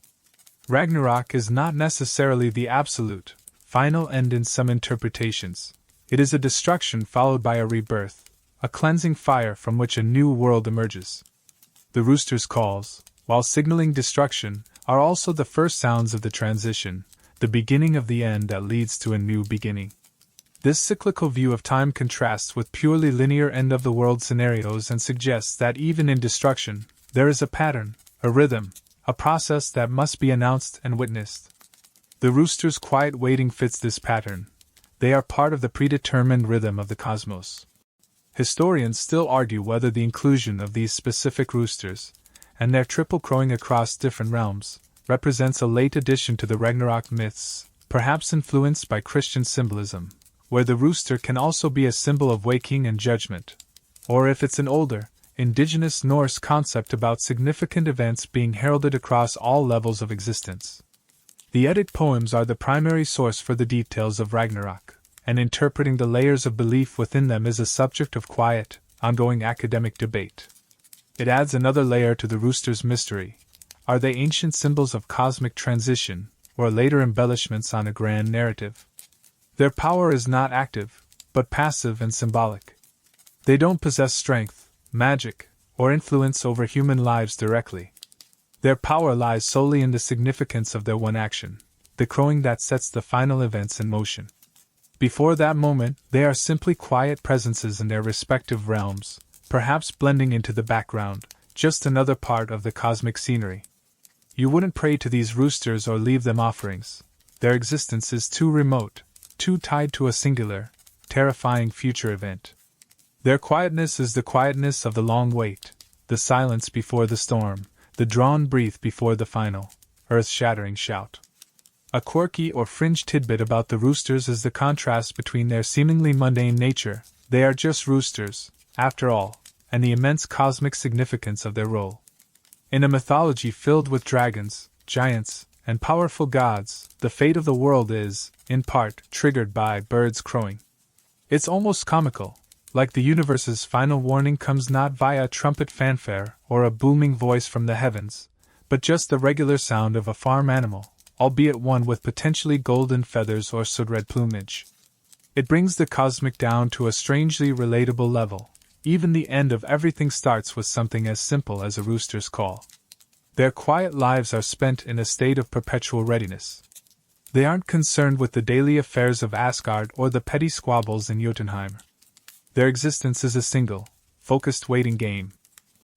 A: Ragnarok is not necessarily the absolute, final end in some interpretations. It is a destruction followed by a rebirth, a cleansing fire from which a new world emerges. The rooster's calls, while signaling destruction, are also the first sounds of the transition, the beginning of the end that leads to a new beginning. This cyclical view of time contrasts with purely linear end-of-the-world scenarios and suggests that even in destruction, there is a pattern, a rhythm, a process that must be announced and witnessed. The rooster's quiet waiting fits this pattern. They are part of the predetermined rhythm of the cosmos. Historians still argue whether the inclusion of these specific roosters, and their triple crowing across different realms, represents a late addition to the Ragnarok myths, perhaps influenced by Christian symbolism, where the rooster can also be a symbol of waking and judgment, or if it's an older, indigenous Norse concept about significant events being heralded across all levels of existence. The Eddic poems are the primary source for the details of Ragnarok, and interpreting the layers of belief within them is a subject of quiet, ongoing academic debate. It adds another layer to the rooster's mystery. Are they ancient symbols of cosmic transition, or later embellishments on a grand narrative? Their power is not active, but passive and symbolic. They don't possess strength, magic, or influence over human lives directly. Their power lies solely in the significance of their one action, the crowing that sets the final events in motion. Before that moment, they are simply quiet presences in their respective realms, perhaps blending into the background, just another part of the cosmic scenery. You wouldn't pray to these roosters or leave them offerings. Their existence is too remote, too tied to a singular, terrifying future event. Their quietness is the quietness of the long wait, the silence before the storm, the drawn breath before the final, earth-shattering shout. A quirky or fringe tidbit about the roosters is the contrast between their seemingly mundane nature, they are just roosters, after all, and the immense cosmic significance of their role. In a mythology filled with dragons, giants, and powerful gods, the fate of the world is, in part, triggered by birds crowing. It's almost comical, like the universe's final warning comes not via a trumpet fanfare or a booming voice from the heavens, but just the regular sound of a farm animal, albeit one with potentially golden feathers or soot-red plumage. It brings the cosmic down to a strangely relatable level. Even the end of everything starts with something as simple as a rooster's call. Their quiet lives are spent in a state of perpetual readiness. They aren't concerned with the daily affairs of Asgard or the petty squabbles in Jotunheim. Their existence is a single, focused waiting game.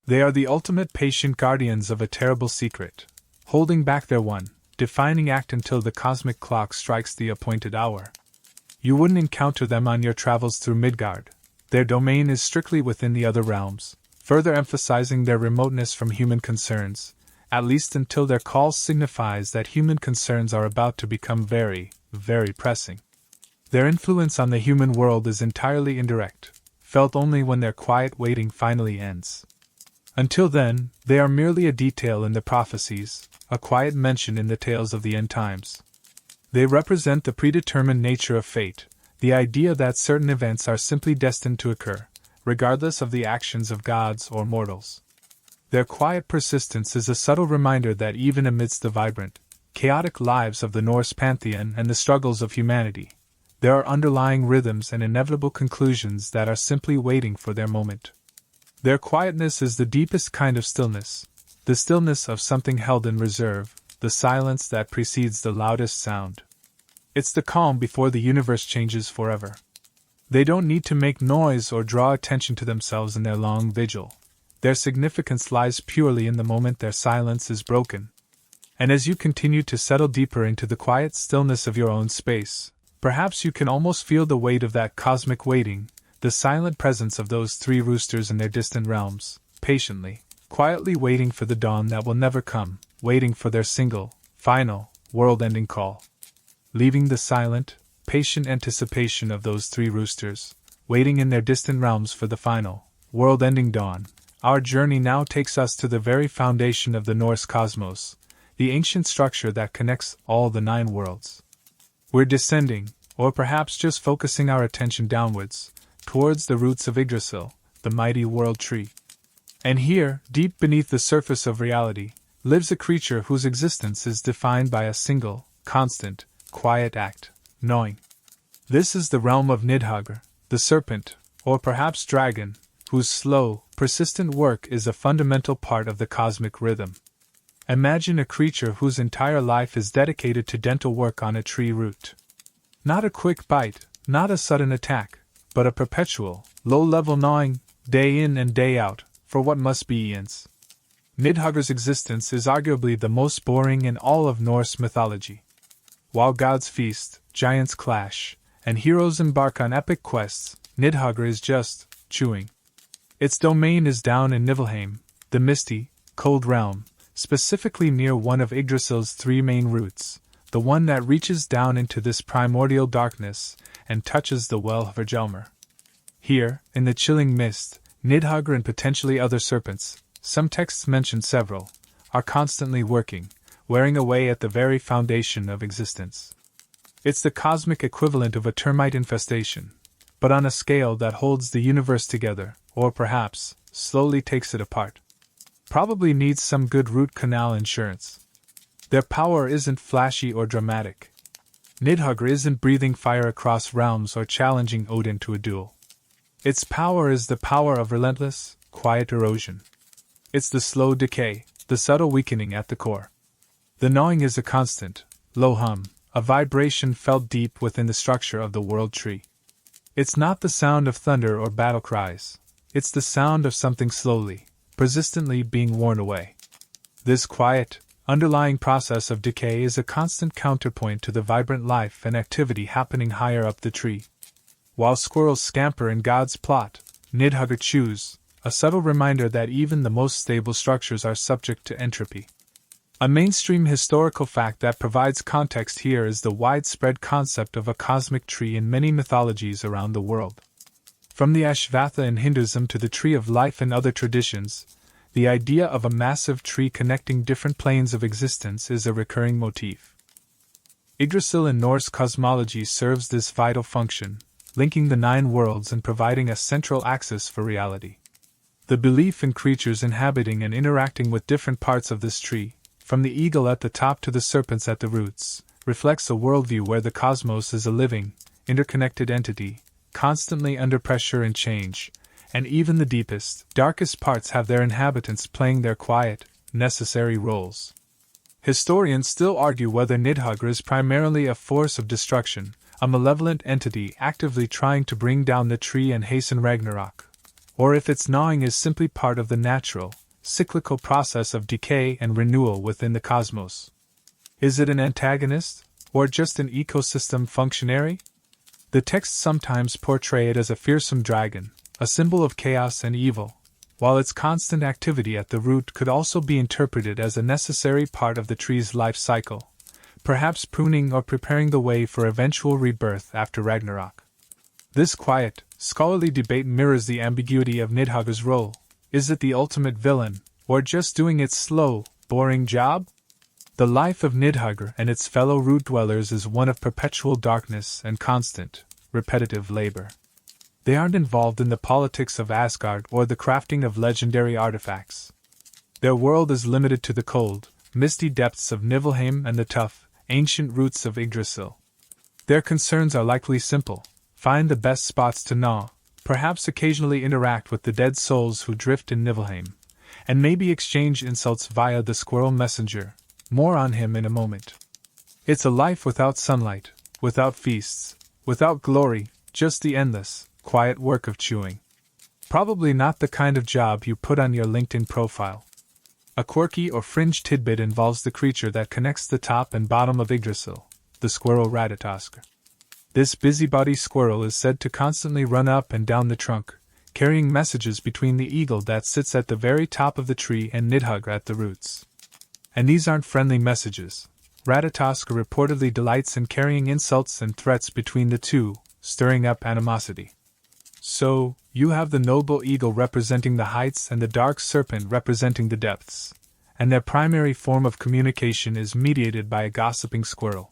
A: They are the ultimate patient guardians of a terrible secret, holding back their one, defining act until the cosmic clock strikes the appointed hour. You wouldn't encounter them on your travels through Midgard. Their domain is strictly within the other realms, further emphasizing their remoteness from human concerns, at least until their call signifies that human concerns are about to become very, very pressing. Their influence on the human world is entirely indirect, felt only when their quiet waiting finally ends. Until then, they are merely a detail in the prophecies, a quiet mention in the tales of the end times. They represent the predetermined nature of fate, the idea that certain events are simply destined to occur, regardless of the actions of gods or mortals. Their quiet persistence is a subtle reminder that even amidst the vibrant, chaotic lives of the Norse pantheon and the struggles of humanity, there are underlying rhythms and inevitable conclusions that are simply waiting for their moment. Their quietness is the deepest kind of stillness, the stillness of something held in reserve, the silence that precedes the loudest sound. It's the calm before the universe changes forever. They don't need to make noise or draw attention to themselves in their long vigil. Their significance lies purely in the moment their silence is broken. And as you continue to settle deeper into the quiet stillness of your own space, perhaps you can almost feel the weight of that cosmic waiting, the silent presence of those three roosters in their distant realms, patiently, quietly waiting for the dawn that will never come, waiting for their single, final, world-ending call. Leaving the silent, patient anticipation of those three roosters, waiting in their distant realms for the final, world-ending dawn, our journey now takes us to the very foundation of the Norse cosmos, the ancient structure that connects all the 9 worlds. We're descending, or perhaps just focusing our attention downwards, towards the roots of Yggdrasil, the mighty world tree. And here, deep beneath the surface of reality, lives a creature whose existence is defined by a single, constant, quiet act, gnawing. This is the realm of Nidhogr, the serpent, or perhaps dragon, whose slow, persistent work is a fundamental part of the cosmic rhythm. Imagine a creature whose entire life is dedicated to dental work on a tree root. Not a quick bite, not a sudden attack, but a perpetual, low-level gnawing, day in and day out, for what must be eons. Nidhoggr's existence is arguably the most boring in all of Norse mythology. While gods feast, giants clash, and heroes embark on epic quests, Nidhogr is just chewing. Its domain is down in Niflheim, the misty, cold realm, specifically near one of Yggdrasil's 3 main roots, the one that reaches down into this primordial darkness and touches the well of Hvergelmir. Here, in the chilling mist, Nidhogr and potentially other serpents, some texts mention several, are constantly working, wearing away at the very foundation of existence. It's the cosmic equivalent of a termite infestation, but on a scale that holds the universe together, or perhaps, slowly takes it apart. Probably needs some good root canal insurance. Their power isn't flashy or dramatic. Nidhogr isn't breathing fire across realms or challenging Odin to a duel. Its power is the power of relentless, quiet erosion. It's the slow decay, the subtle weakening at the core. The gnawing is a constant, low hum, a vibration felt deep within the structure of the world tree. It's not the sound of thunder or battle cries. It's the sound of something slowly, persistently being worn away. This quiet, underlying process of decay is a constant counterpoint to the vibrant life and activity happening higher up the tree. While squirrels scamper and gods plot, Nidhogr chews, a subtle reminder that even the most stable structures are subject to entropy. A mainstream historical fact that provides context here is the widespread concept of a cosmic tree in many mythologies around the world. From the Ashvatha in Hinduism to the tree of life in other traditions, the idea of a massive tree connecting different planes of existence is a recurring motif. Yggdrasil in Norse cosmology serves this vital function, linking the 9 worlds and providing a central axis for reality. The belief in creatures inhabiting and interacting with different parts of this tree, from the eagle at the top to the serpents at the roots, reflects a worldview where the cosmos is a living, interconnected entity, constantly under pressure and change, and even the deepest, darkest parts have their inhabitants playing their quiet, necessary roles. Historians still argue whether Nidhogr is primarily a force of destruction, a malevolent entity actively trying to bring down the tree and hasten Ragnarok, or if its gnawing is simply part of the natural, cyclical process of decay and renewal within the cosmos. Is it an antagonist, or just an ecosystem functionary? The texts sometimes portray it as a fearsome dragon, a symbol of chaos and evil, while its constant activity at the root could also be interpreted as a necessary part of the tree's life cycle, perhaps pruning or preparing the way for eventual rebirth after Ragnarok. This quiet, scholarly debate mirrors the ambiguity of Nidhoggr's role. Is it the ultimate villain, or just doing its slow, boring job? The life of Nidhogr and its fellow root dwellers is one of perpetual darkness and constant, repetitive labor. They aren't involved in the politics of Asgard or the crafting of legendary artifacts. Their world is limited to the cold, misty depths of Niflheim and the tough, ancient roots of Yggdrasil. Their concerns are likely simple: find the best spots to gnaw, perhaps occasionally interact with the dead souls who drift in Niflheim, and maybe exchange insults via the squirrel messenger. More on him in a moment. It's a life without sunlight, without feasts, without glory, just the endless, quiet work of chewing. Probably not the kind of job you put on your LinkedIn profile. A quirky or fringe tidbit involves the creature that connects the top and bottom of Yggdrasil, the squirrel Ratatoskr. This busybody squirrel is said to constantly run up and down the trunk, carrying messages between the eagle that sits at the very top of the tree and Nidhogg at the roots. And these aren't friendly messages. Ratatoskr reportedly delights in carrying insults and threats between the two, stirring up animosity. So, you have the noble eagle representing the heights and the dark serpent representing the depths, and their primary form of communication is mediated by a gossiping squirrel.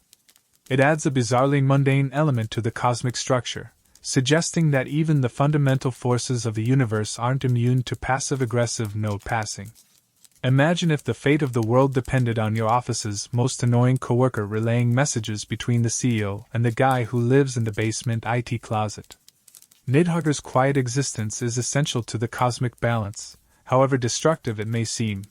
A: It adds a bizarrely mundane element to the cosmic structure, suggesting that even the fundamental forces of the universe aren't immune to passive-aggressive note passing. Imagine if the fate of the world depended on your office's most annoying coworker relaying messages between the CEO and the guy who lives in the basement IT closet. Nidhoggr's quiet existence is essential to the cosmic balance, however destructive it may seem.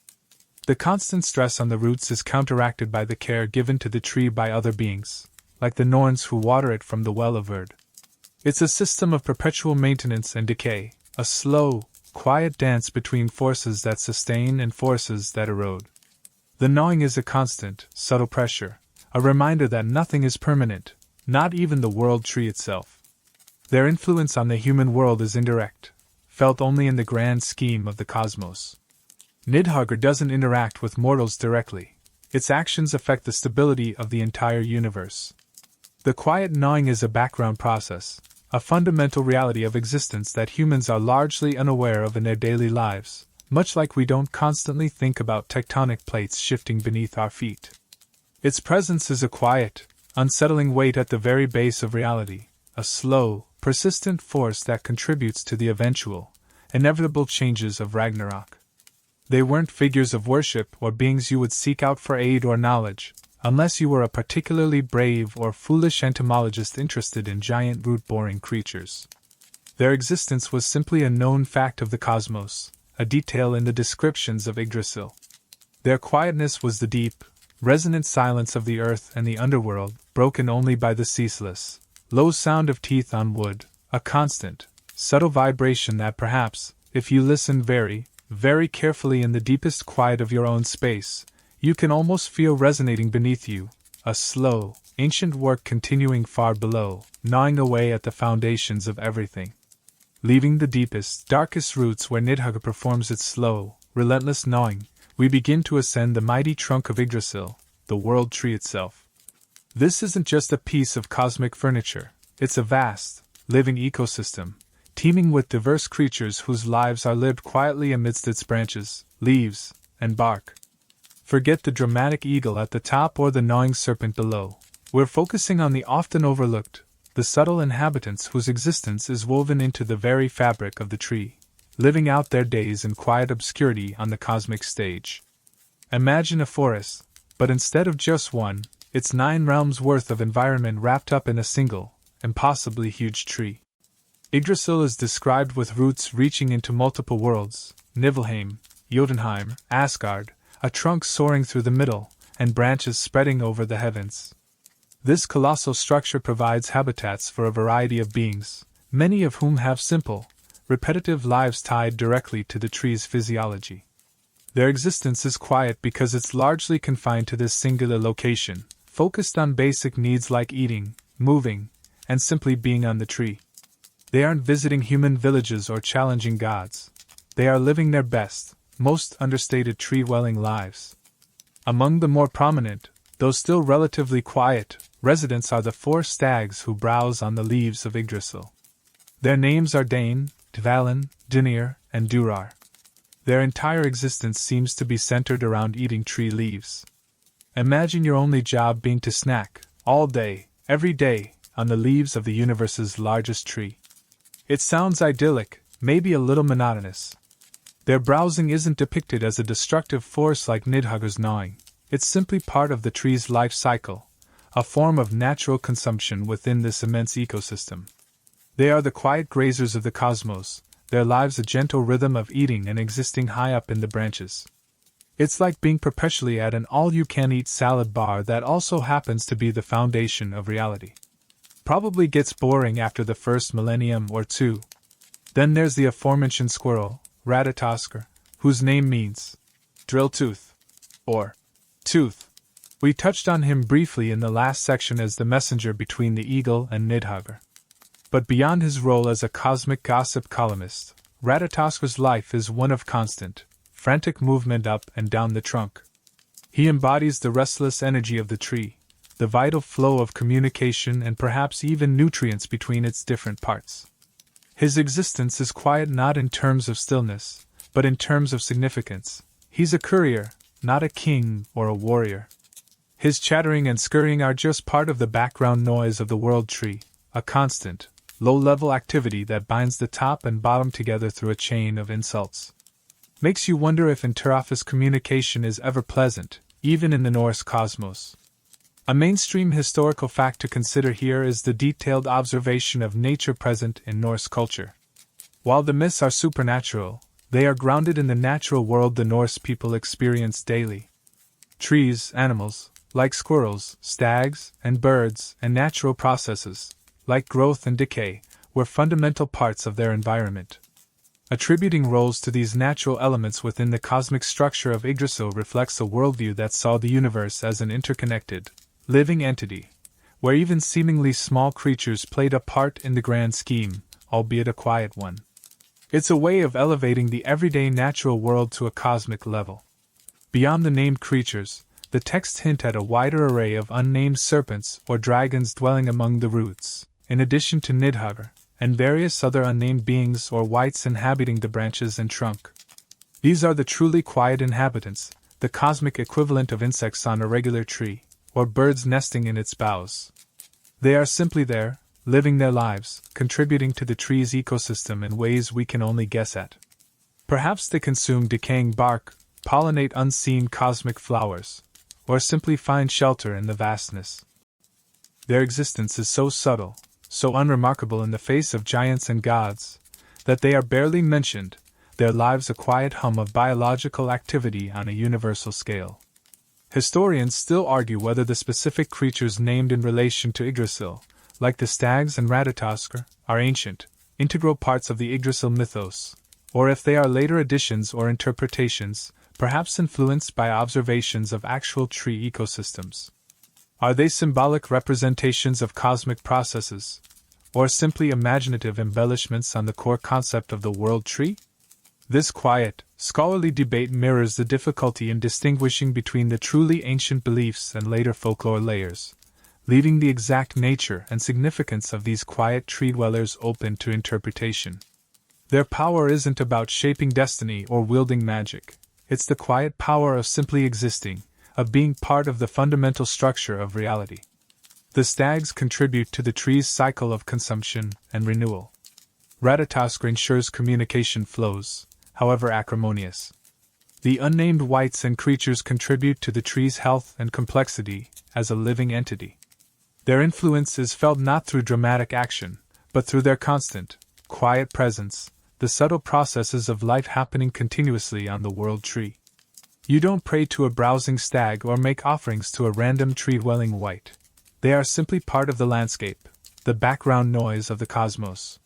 A: The constant stress on the roots is counteracted by the care given to the tree by other beings, like the Norns who water it from the well of Erd. It's a system of perpetual maintenance and decay, a slow, quiet dance between forces that sustain and forces that erode. The gnawing is a constant, subtle pressure, a reminder that nothing is permanent, not even the world tree itself. Their influence on the human world is indirect, felt only in the grand scheme of the cosmos. Nidhogg doesn't interact with mortals directly. Its actions affect the stability of the entire universe. The quiet gnawing is a background process, a fundamental reality of existence that humans are largely unaware of in their daily lives, much like we don't constantly think about tectonic plates shifting beneath our feet. Its presence is a quiet, unsettling weight at the very base of reality, a slow, persistent force that contributes to the eventual, inevitable changes of Ragnarok. They weren't figures of worship or beings you would seek out for aid or knowledge, unless you were a particularly brave or foolish entomologist interested in giant root-boring creatures. Their existence was simply a known fact of the cosmos, a detail in the descriptions of Yggdrasil. Their quietness was the deep, resonant silence of the earth and the underworld, broken only by the ceaseless, low sound of teeth on wood, a constant, subtle vibration that perhaps, if you listen very, very carefully in the deepest quiet of your own space, you can almost feel resonating beneath you, a slow, ancient work continuing far below, gnawing away at the foundations of everything. Leaving the deepest, darkest roots where Nidhugger performs its slow, relentless gnawing, we begin to ascend the mighty trunk of Yggdrasil, the world tree itself. This isn't just a piece of cosmic furniture, it's a vast, living ecosystem, teeming with diverse creatures whose lives are lived quietly amidst its branches, leaves, and bark. Forget the dramatic eagle at the top or the gnawing serpent below. We're focusing on the often overlooked, the subtle inhabitants whose existence is woven into the very fabric of the tree, living out their days in quiet obscurity on the cosmic stage. Imagine a forest, but instead of just one, it's 9 realms worth of environment wrapped up in a single, impossibly huge tree. Yggdrasil is described with roots reaching into multiple worlds, Niflheim, Jotunheim, Asgard, a trunk soaring through the middle, and branches spreading over the heavens. This colossal structure provides habitats for a variety of beings, many of whom have simple, repetitive lives tied directly to the tree's physiology. Their existence is quiet because it's largely confined to this singular location, focused on basic needs like eating, moving, and simply being on the tree. They aren't visiting human villages or challenging gods. They are living their best, most understated tree-dwelling lives. Among the more prominent, though still relatively quiet, residents are the 4 stags who browse on the leaves of Yggdrasil. Their names are Dane, Dvalin, Dunir, and Durar. Their entire existence seems to be centered around eating tree leaves. Imagine your only job being to snack, all day, every day, on the leaves of the universe's largest tree. It sounds idyllic, maybe a little monotonous. Their browsing isn't depicted as a destructive force like Nidhugger's gnawing. It's simply part of the tree's life cycle, a form of natural consumption within this immense ecosystem. They are the quiet grazers of the cosmos, their lives a gentle rhythm of eating and existing high up in the branches. It's like being perpetually at an all-you-can-eat salad bar that also happens to be the foundation of reality. Probably gets boring after the first millennium or two. Then there's the aforementioned squirrel, Ratatoskr, whose name means drill tooth, or tooth. We touched on him briefly in the last section as the messenger between the eagle and Nidhugger. But beyond his role as a cosmic gossip columnist, Ratatoskr's life is one of constant, frantic movement up and down the trunk. He embodies the restless energy of the tree, the vital flow of communication and perhaps even nutrients between its different parts. His existence is quiet not in terms of stillness, but in terms of significance. He's a courier, not a king or a warrior. His chattering and scurrying are just part of the background noise of the world tree, a constant, low-level activity that binds the top and bottom together through a chain of insults. Makes you wonder if interoffice communication is ever pleasant, even in the Norse cosmos. A mainstream historical fact to consider here is the detailed observation of nature present in Norse culture. While the myths are supernatural, they are grounded in the natural world the Norse people experience daily. Trees, animals, like squirrels, stags, and birds, and natural processes, like growth and decay, were fundamental parts of their environment. Attributing roles to these natural elements within the cosmic structure of Yggdrasil reflects a worldview that saw the universe as an interconnected, living entity, where even seemingly small creatures played a part in the grand scheme, albeit a quiet one. It's a way of elevating the everyday natural world to a cosmic level. Beyond the named creatures, the texts hint at a wider array of unnamed serpents or dragons dwelling among the roots, in addition to Nidhugger, and various other unnamed beings or wights inhabiting the branches and trunk. These are the truly quiet inhabitants, the cosmic equivalent of insects on a regular tree, or birds nesting in its boughs. They are simply there, living their lives, contributing to the tree's ecosystem in ways we can only guess at. Perhaps they consume decaying bark, pollinate unseen cosmic flowers, or simply find shelter in the vastness. Their existence is so subtle, so unremarkable in the face of giants and gods, that they are barely mentioned, their lives a quiet hum of biological activity on a universal scale. Historians still argue whether the specific creatures named in relation to Yggdrasil, like the stags and Ratatoskr, are ancient, integral parts of the Yggdrasil mythos, or if they are later additions or interpretations, perhaps influenced by observations of actual tree ecosystems. Are they symbolic representations of cosmic processes, or simply imaginative embellishments on the core concept of the world tree? This quiet, scholarly debate mirrors the difficulty in distinguishing between the truly ancient beliefs and later folklore layers, leaving the exact nature and significance of these quiet tree dwellers open to interpretation. Their power isn't about shaping destiny or wielding magic, it's the quiet power of simply existing, of being part of the fundamental structure of reality. The stags contribute to the tree's cycle of consumption and renewal. Ratatosk ensures communication flows, however acrimonious. The unnamed wights and creatures contribute to the tree's health and complexity as a living entity. Their influence is felt not through dramatic action, but through their constant, quiet presence, the subtle processes of life happening continuously on the world tree. You don't pray to a browsing stag or make offerings to a random tree-dwelling wight. They are simply part of the landscape, the background noise of the cosmos.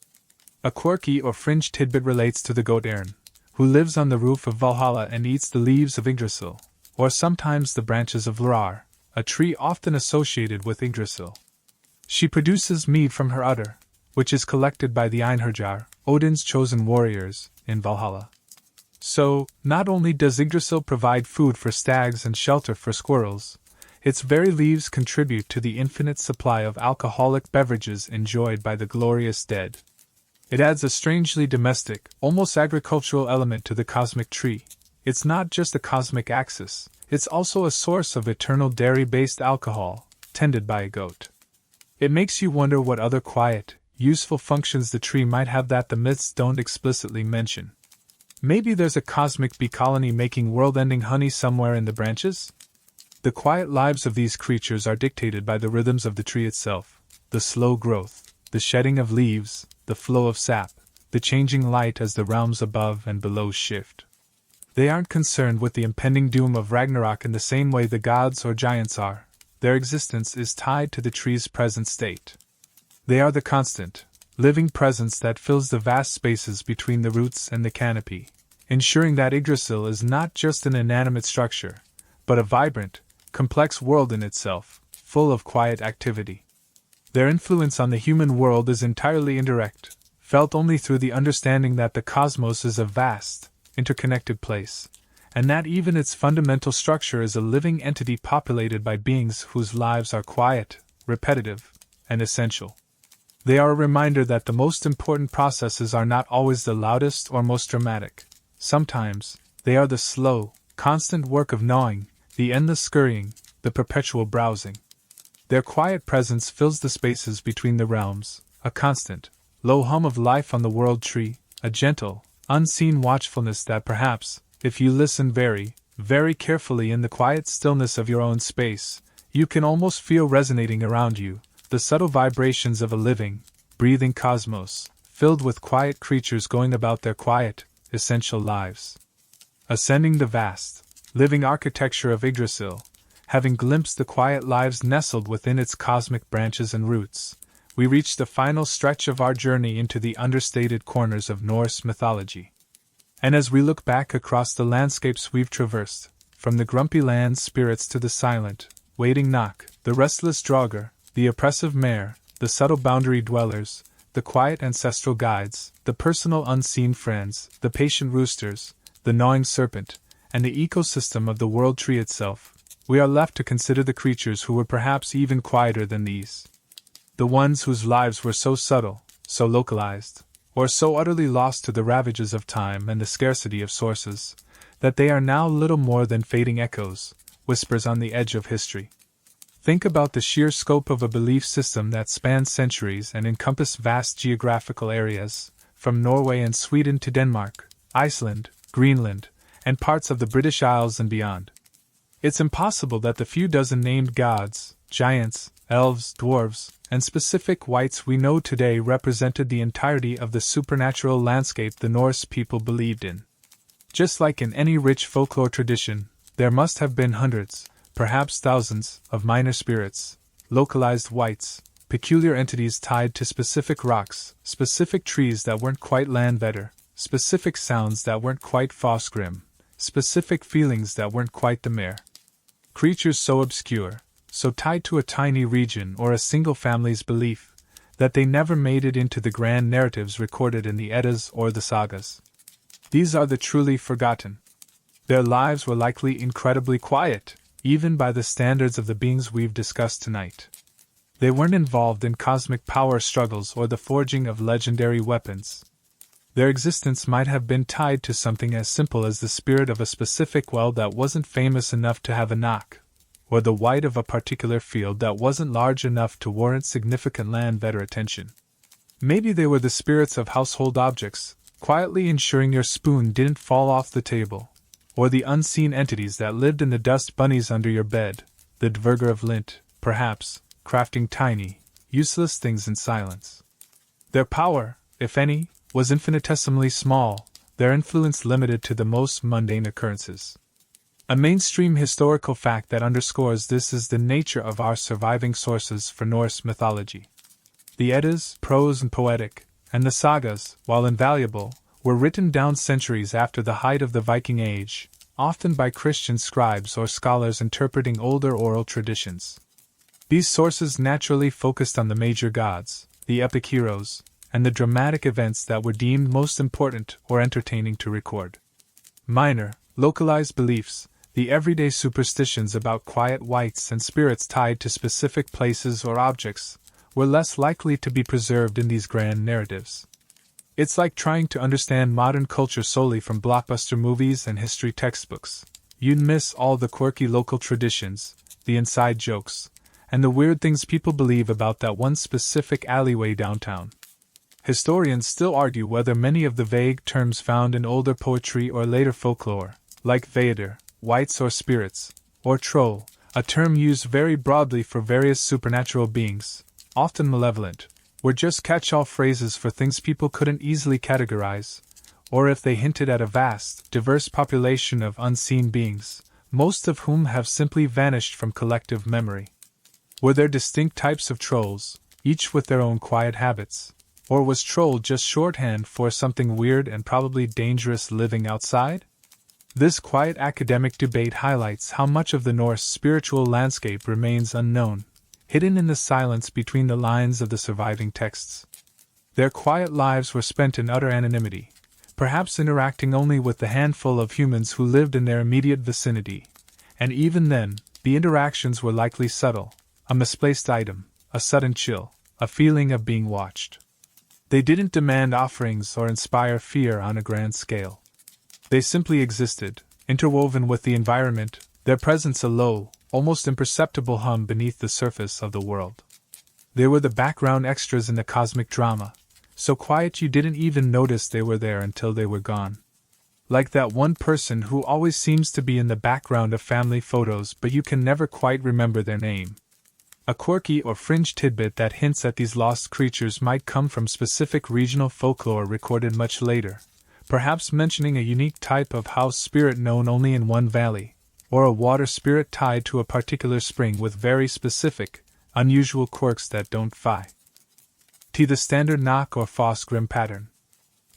A: A quirky or fringe tidbit relates to the goat Ern, who lives on the roof of Valhalla and eats the leaves of Yggdrasil, or sometimes the branches of Lrar, a tree often associated with Yggdrasil. She produces mead from her udder, which is collected by the Einherjar, Odin's chosen warriors, in Valhalla. So, not only does Yggdrasil provide food for stags and shelter for squirrels, its very leaves contribute to the infinite supply of alcoholic beverages enjoyed by the glorious dead. It adds a strangely domestic, almost agricultural element to the cosmic tree. It's not just a cosmic axis, it's also a source of eternal dairy-based alcohol, tended by a goat. It makes you wonder what other quiet, useful functions the tree might have that the myths don't explicitly mention. Maybe there's a cosmic bee colony making world-ending honey somewhere in the branches? The quiet lives of these creatures are dictated by the rhythms of the tree itself, the slow growth, the shedding of leaves, the flow of sap, the changing light as the realms above and below shift. They aren't concerned with the impending doom of Ragnarok in the same way the gods or giants are. Their existence is tied to the tree's present state. They are the constant, living presence that fills the vast spaces between the roots and the canopy, ensuring that Yggdrasil is not just an inanimate structure, but a vibrant, complex world in itself, full of quiet activity. Their influence on the human world is entirely indirect, felt only through the understanding that the cosmos is a vast, interconnected place, and that even its fundamental structure is a living entity populated by beings whose lives are quiet, repetitive, and essential. They are a reminder that the most important processes are not always the loudest or most dramatic. Sometimes, they are the slow, constant work of gnawing, the endless scurrying, the perpetual browsing. Their quiet presence fills the spaces between the realms, a constant, low hum of life on the world tree, a gentle, unseen watchfulness that perhaps, if you listen very, very carefully in the quiet stillness of your own space, you can almost feel resonating around you, the subtle vibrations of a living, breathing cosmos, filled with quiet creatures going about their quiet, essential lives. Ascending the vast, living architecture of Yggdrasil, having glimpsed the quiet lives nestled within its cosmic branches and roots, we reach the final stretch of our journey into the understated corners of Norse mythology. And as we look back across the landscapes we've traversed, from the grumpy land spirits to the silent, waiting knock, the restless draugr, the oppressive mare, the subtle boundary dwellers, the quiet ancestral guides, the personal unseen friends, the patient roosters, the gnawing serpent, and the ecosystem of the world tree itself, we are left to consider the creatures who were perhaps even quieter than these. The ones whose lives were so subtle, so localized, or so utterly lost to the ravages of time and the scarcity of sources, that they are now little more than fading echoes, whispers on the edge of history. Think about the sheer scope of a belief system that spans centuries and encompasses vast geographical areas, from Norway and Sweden to Denmark, Iceland, Greenland, and parts of the British Isles and beyond. It's impossible that the few dozen named gods, giants, elves, dwarves, and specific wights we know today represented the entirety of the supernatural landscape the Norse people believed in. Just like in any rich folklore tradition, there must have been hundreds, perhaps thousands, of minor spirits, localized wights, peculiar entities tied to specific rocks, specific trees that weren't quite Landvetter, specific sounds that weren't quite Fosgrim, specific feelings that weren't quite the mare. Creatures so obscure, so tied to a tiny region or a single family's belief, that they never made it into the grand narratives recorded in the Eddas or the sagas. These are the truly forgotten. Their lives were likely incredibly quiet, even by the standards of the beings we've discussed tonight. They weren't involved in cosmic power struggles or the forging of legendary weapons. Their existence might have been tied to something as simple as the spirit of a specific well that wasn't famous enough to have a knock, or the white of a particular field that wasn't large enough to warrant significant land-vetter attention. Maybe they were the spirits of household objects, quietly ensuring your spoon didn't fall off the table, or the unseen entities that lived in the dust bunnies under your bed, the Dvergr of Lint, perhaps, crafting tiny, useless things in silence. Their power, if any, was infinitesimally small, their influence limited to the most mundane occurrences. A mainstream historical fact that underscores this is the nature of our surviving sources for Norse mythology. The Eddas, prose and poetic, and the sagas, while invaluable, were written down centuries after the height of the Viking Age, often by Christian scribes or scholars interpreting older oral traditions. These sources naturally focused on the major gods, the epic heroes, and the dramatic events that were deemed most important or entertaining to record. Minor, localized beliefs, the everyday superstitions about quiet wights and spirits tied to specific places or objects, were less likely to be preserved in these grand narratives. It's like trying to understand modern culture solely from blockbuster movies and history textbooks. You'd miss all the quirky local traditions, the inside jokes, and the weird things people believe about that one specific alleyway downtown. Historians still argue whether many of the vague terms found in older poetry or later folklore, like Vader, wights or spirits, or troll, a term used very broadly for various supernatural beings, often malevolent, were just catch-all phrases for things people couldn't easily categorize, or if they hinted at a vast, diverse population of unseen beings, most of whom have simply vanished from collective memory. Were there distinct types of trolls, each with their own quiet habits, or was troll just shorthand for something weird and probably dangerous living outside? This quiet academic debate highlights how much of the Norse spiritual landscape remains unknown, hidden in the silence between the lines of the surviving texts. Their quiet lives were spent in utter anonymity, perhaps interacting only with the handful of humans who lived in their immediate vicinity, and even then, the interactions were likely subtle, a misplaced item, a sudden chill, a feeling of being watched. They didn't demand offerings or inspire fear on a grand scale. They simply existed, interwoven with the environment, their presence a low, almost imperceptible hum beneath the surface of the world. They were the background extras in the cosmic drama, so quiet you didn't even notice they were there until they were gone. Like that one person who always seems to be in the background of family photos but you can never quite remember their name. A quirky or fringe tidbit that hints at these lost creatures might come from specific regional folklore recorded much later, perhaps mentioning a unique type of house spirit known only in one valley, or a water spirit tied to a particular spring with very specific, unusual quirks that don't fit the standard knock or Fosgrim pattern.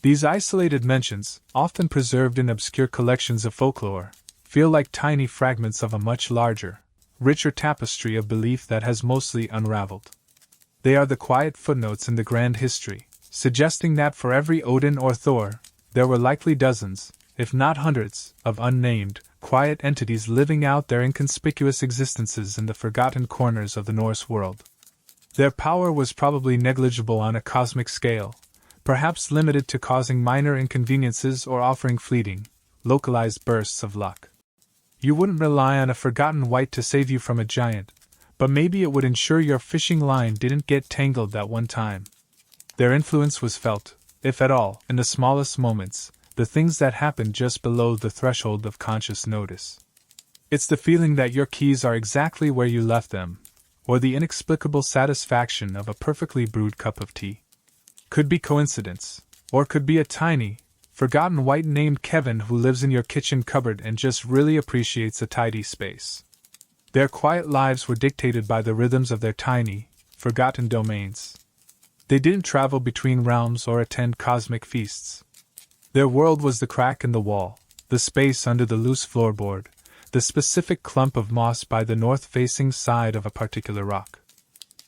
A: These isolated mentions, often preserved in obscure collections of folklore, feel like tiny fragments of a much larger, richer tapestry of belief that has mostly unraveled. They are the quiet footnotes in the grand history, suggesting that for every Odin or Thor, there were likely dozens, if not hundreds, of unnamed, quiet entities living out their inconspicuous existences in the forgotten corners of the Norse world. Their power was probably negligible on a cosmic scale, perhaps limited to causing minor inconveniences or offering fleeting, localized bursts of luck. You wouldn't rely on a forgotten wight to save you from a giant, but maybe it would ensure your fishing line didn't get tangled that one time. Their influence was felt, if at all, in the smallest moments, the things that happened just below the threshold of conscious notice. It's the feeling that your keys are exactly where you left them, or the inexplicable satisfaction of a perfectly brewed cup of tea. Could be coincidence, or could be a tiny, forgotten wight named Kevin who lives in your kitchen cupboard and just really appreciates a tidy space. Their quiet lives were dictated by the rhythms of their tiny, forgotten domains. They didn't travel between realms or attend cosmic feasts. Their world was the crack in the wall, the space under the loose floorboard, the specific clump of moss by the north-facing side of a particular rock.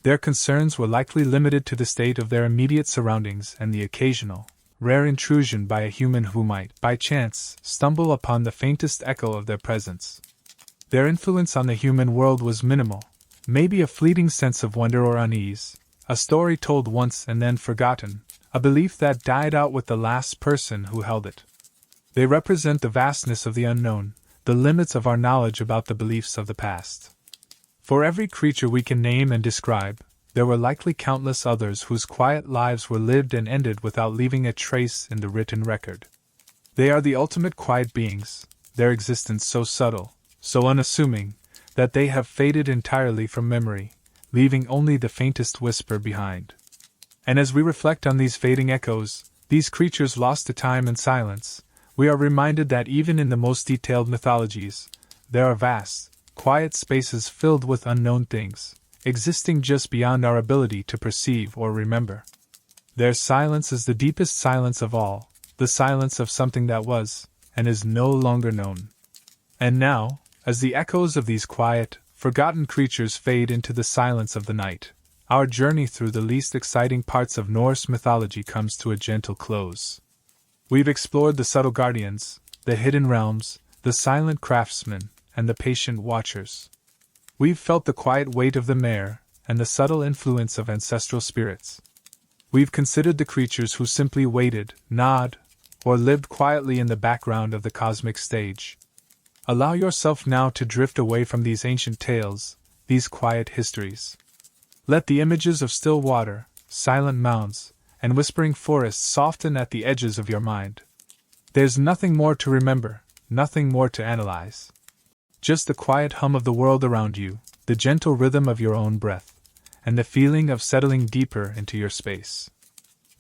A: Their concerns were likely limited to the state of their immediate surroundings and the occasional, rare intrusion by a human who might, by chance, stumble upon the faintest echo of their presence. Their influence on the human world was minimal, maybe a fleeting sense of wonder or unease, a story told once and then forgotten, a belief that died out with the last person who held it. They represent the vastness of the unknown, the limits of our knowledge about the beliefs of the past. For every creature we can name and describe, there were likely countless others whose quiet lives were lived and ended without leaving a trace in the written record. They are the ultimate quiet beings, their existence so subtle, so unassuming, that they have faded entirely from memory, leaving only the faintest whisper behind. And as we reflect on these fading echoes, these creatures lost to time and silence, we are reminded that even in the most detailed mythologies, there are vast, quiet spaces filled with unknown things, existing just beyond our ability to perceive or remember. Their silence is the deepest silence of all, the silence of something that was, and is no longer known. And now, as the echoes of these quiet, forgotten creatures fade into the silence of the night, our journey through the least exciting parts of Norse mythology comes to a gentle close. We've explored the subtle guardians, the hidden realms, the silent craftsmen, and the patient watchers. We've felt the quiet weight of the mare, and the subtle influence of ancestral spirits. We've considered the creatures who simply waited, nod, or lived quietly in the background of the cosmic stage. Allow yourself now to drift away from these ancient tales, these quiet histories. Let the images of still water, silent mounds, and whispering forests soften at the edges of your mind. There's nothing more to remember, nothing more to analyze. Just the quiet hum of the world around you, the gentle rhythm of your own breath, and the feeling of settling deeper into your space.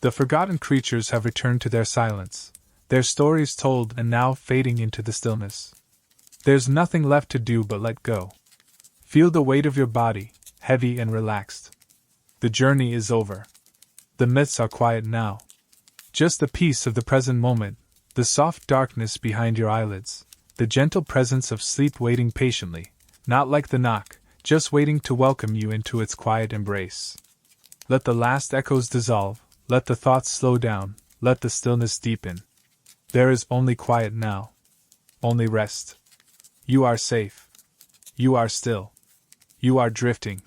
A: The forgotten creatures have returned to their silence, their stories told and now fading into the stillness. There's nothing left to do but let go. Feel the weight of your body, heavy and relaxed. The journey is over. The myths are quiet now. Just the peace of the present moment, the soft darkness behind your eyelids, the gentle presence of sleep waiting patiently, not like the knock, just waiting to welcome you into its quiet embrace. Let the last echoes dissolve, let the thoughts slow down, let the stillness deepen. There is only quiet now. Only rest. You are safe. You are still. You are drifting.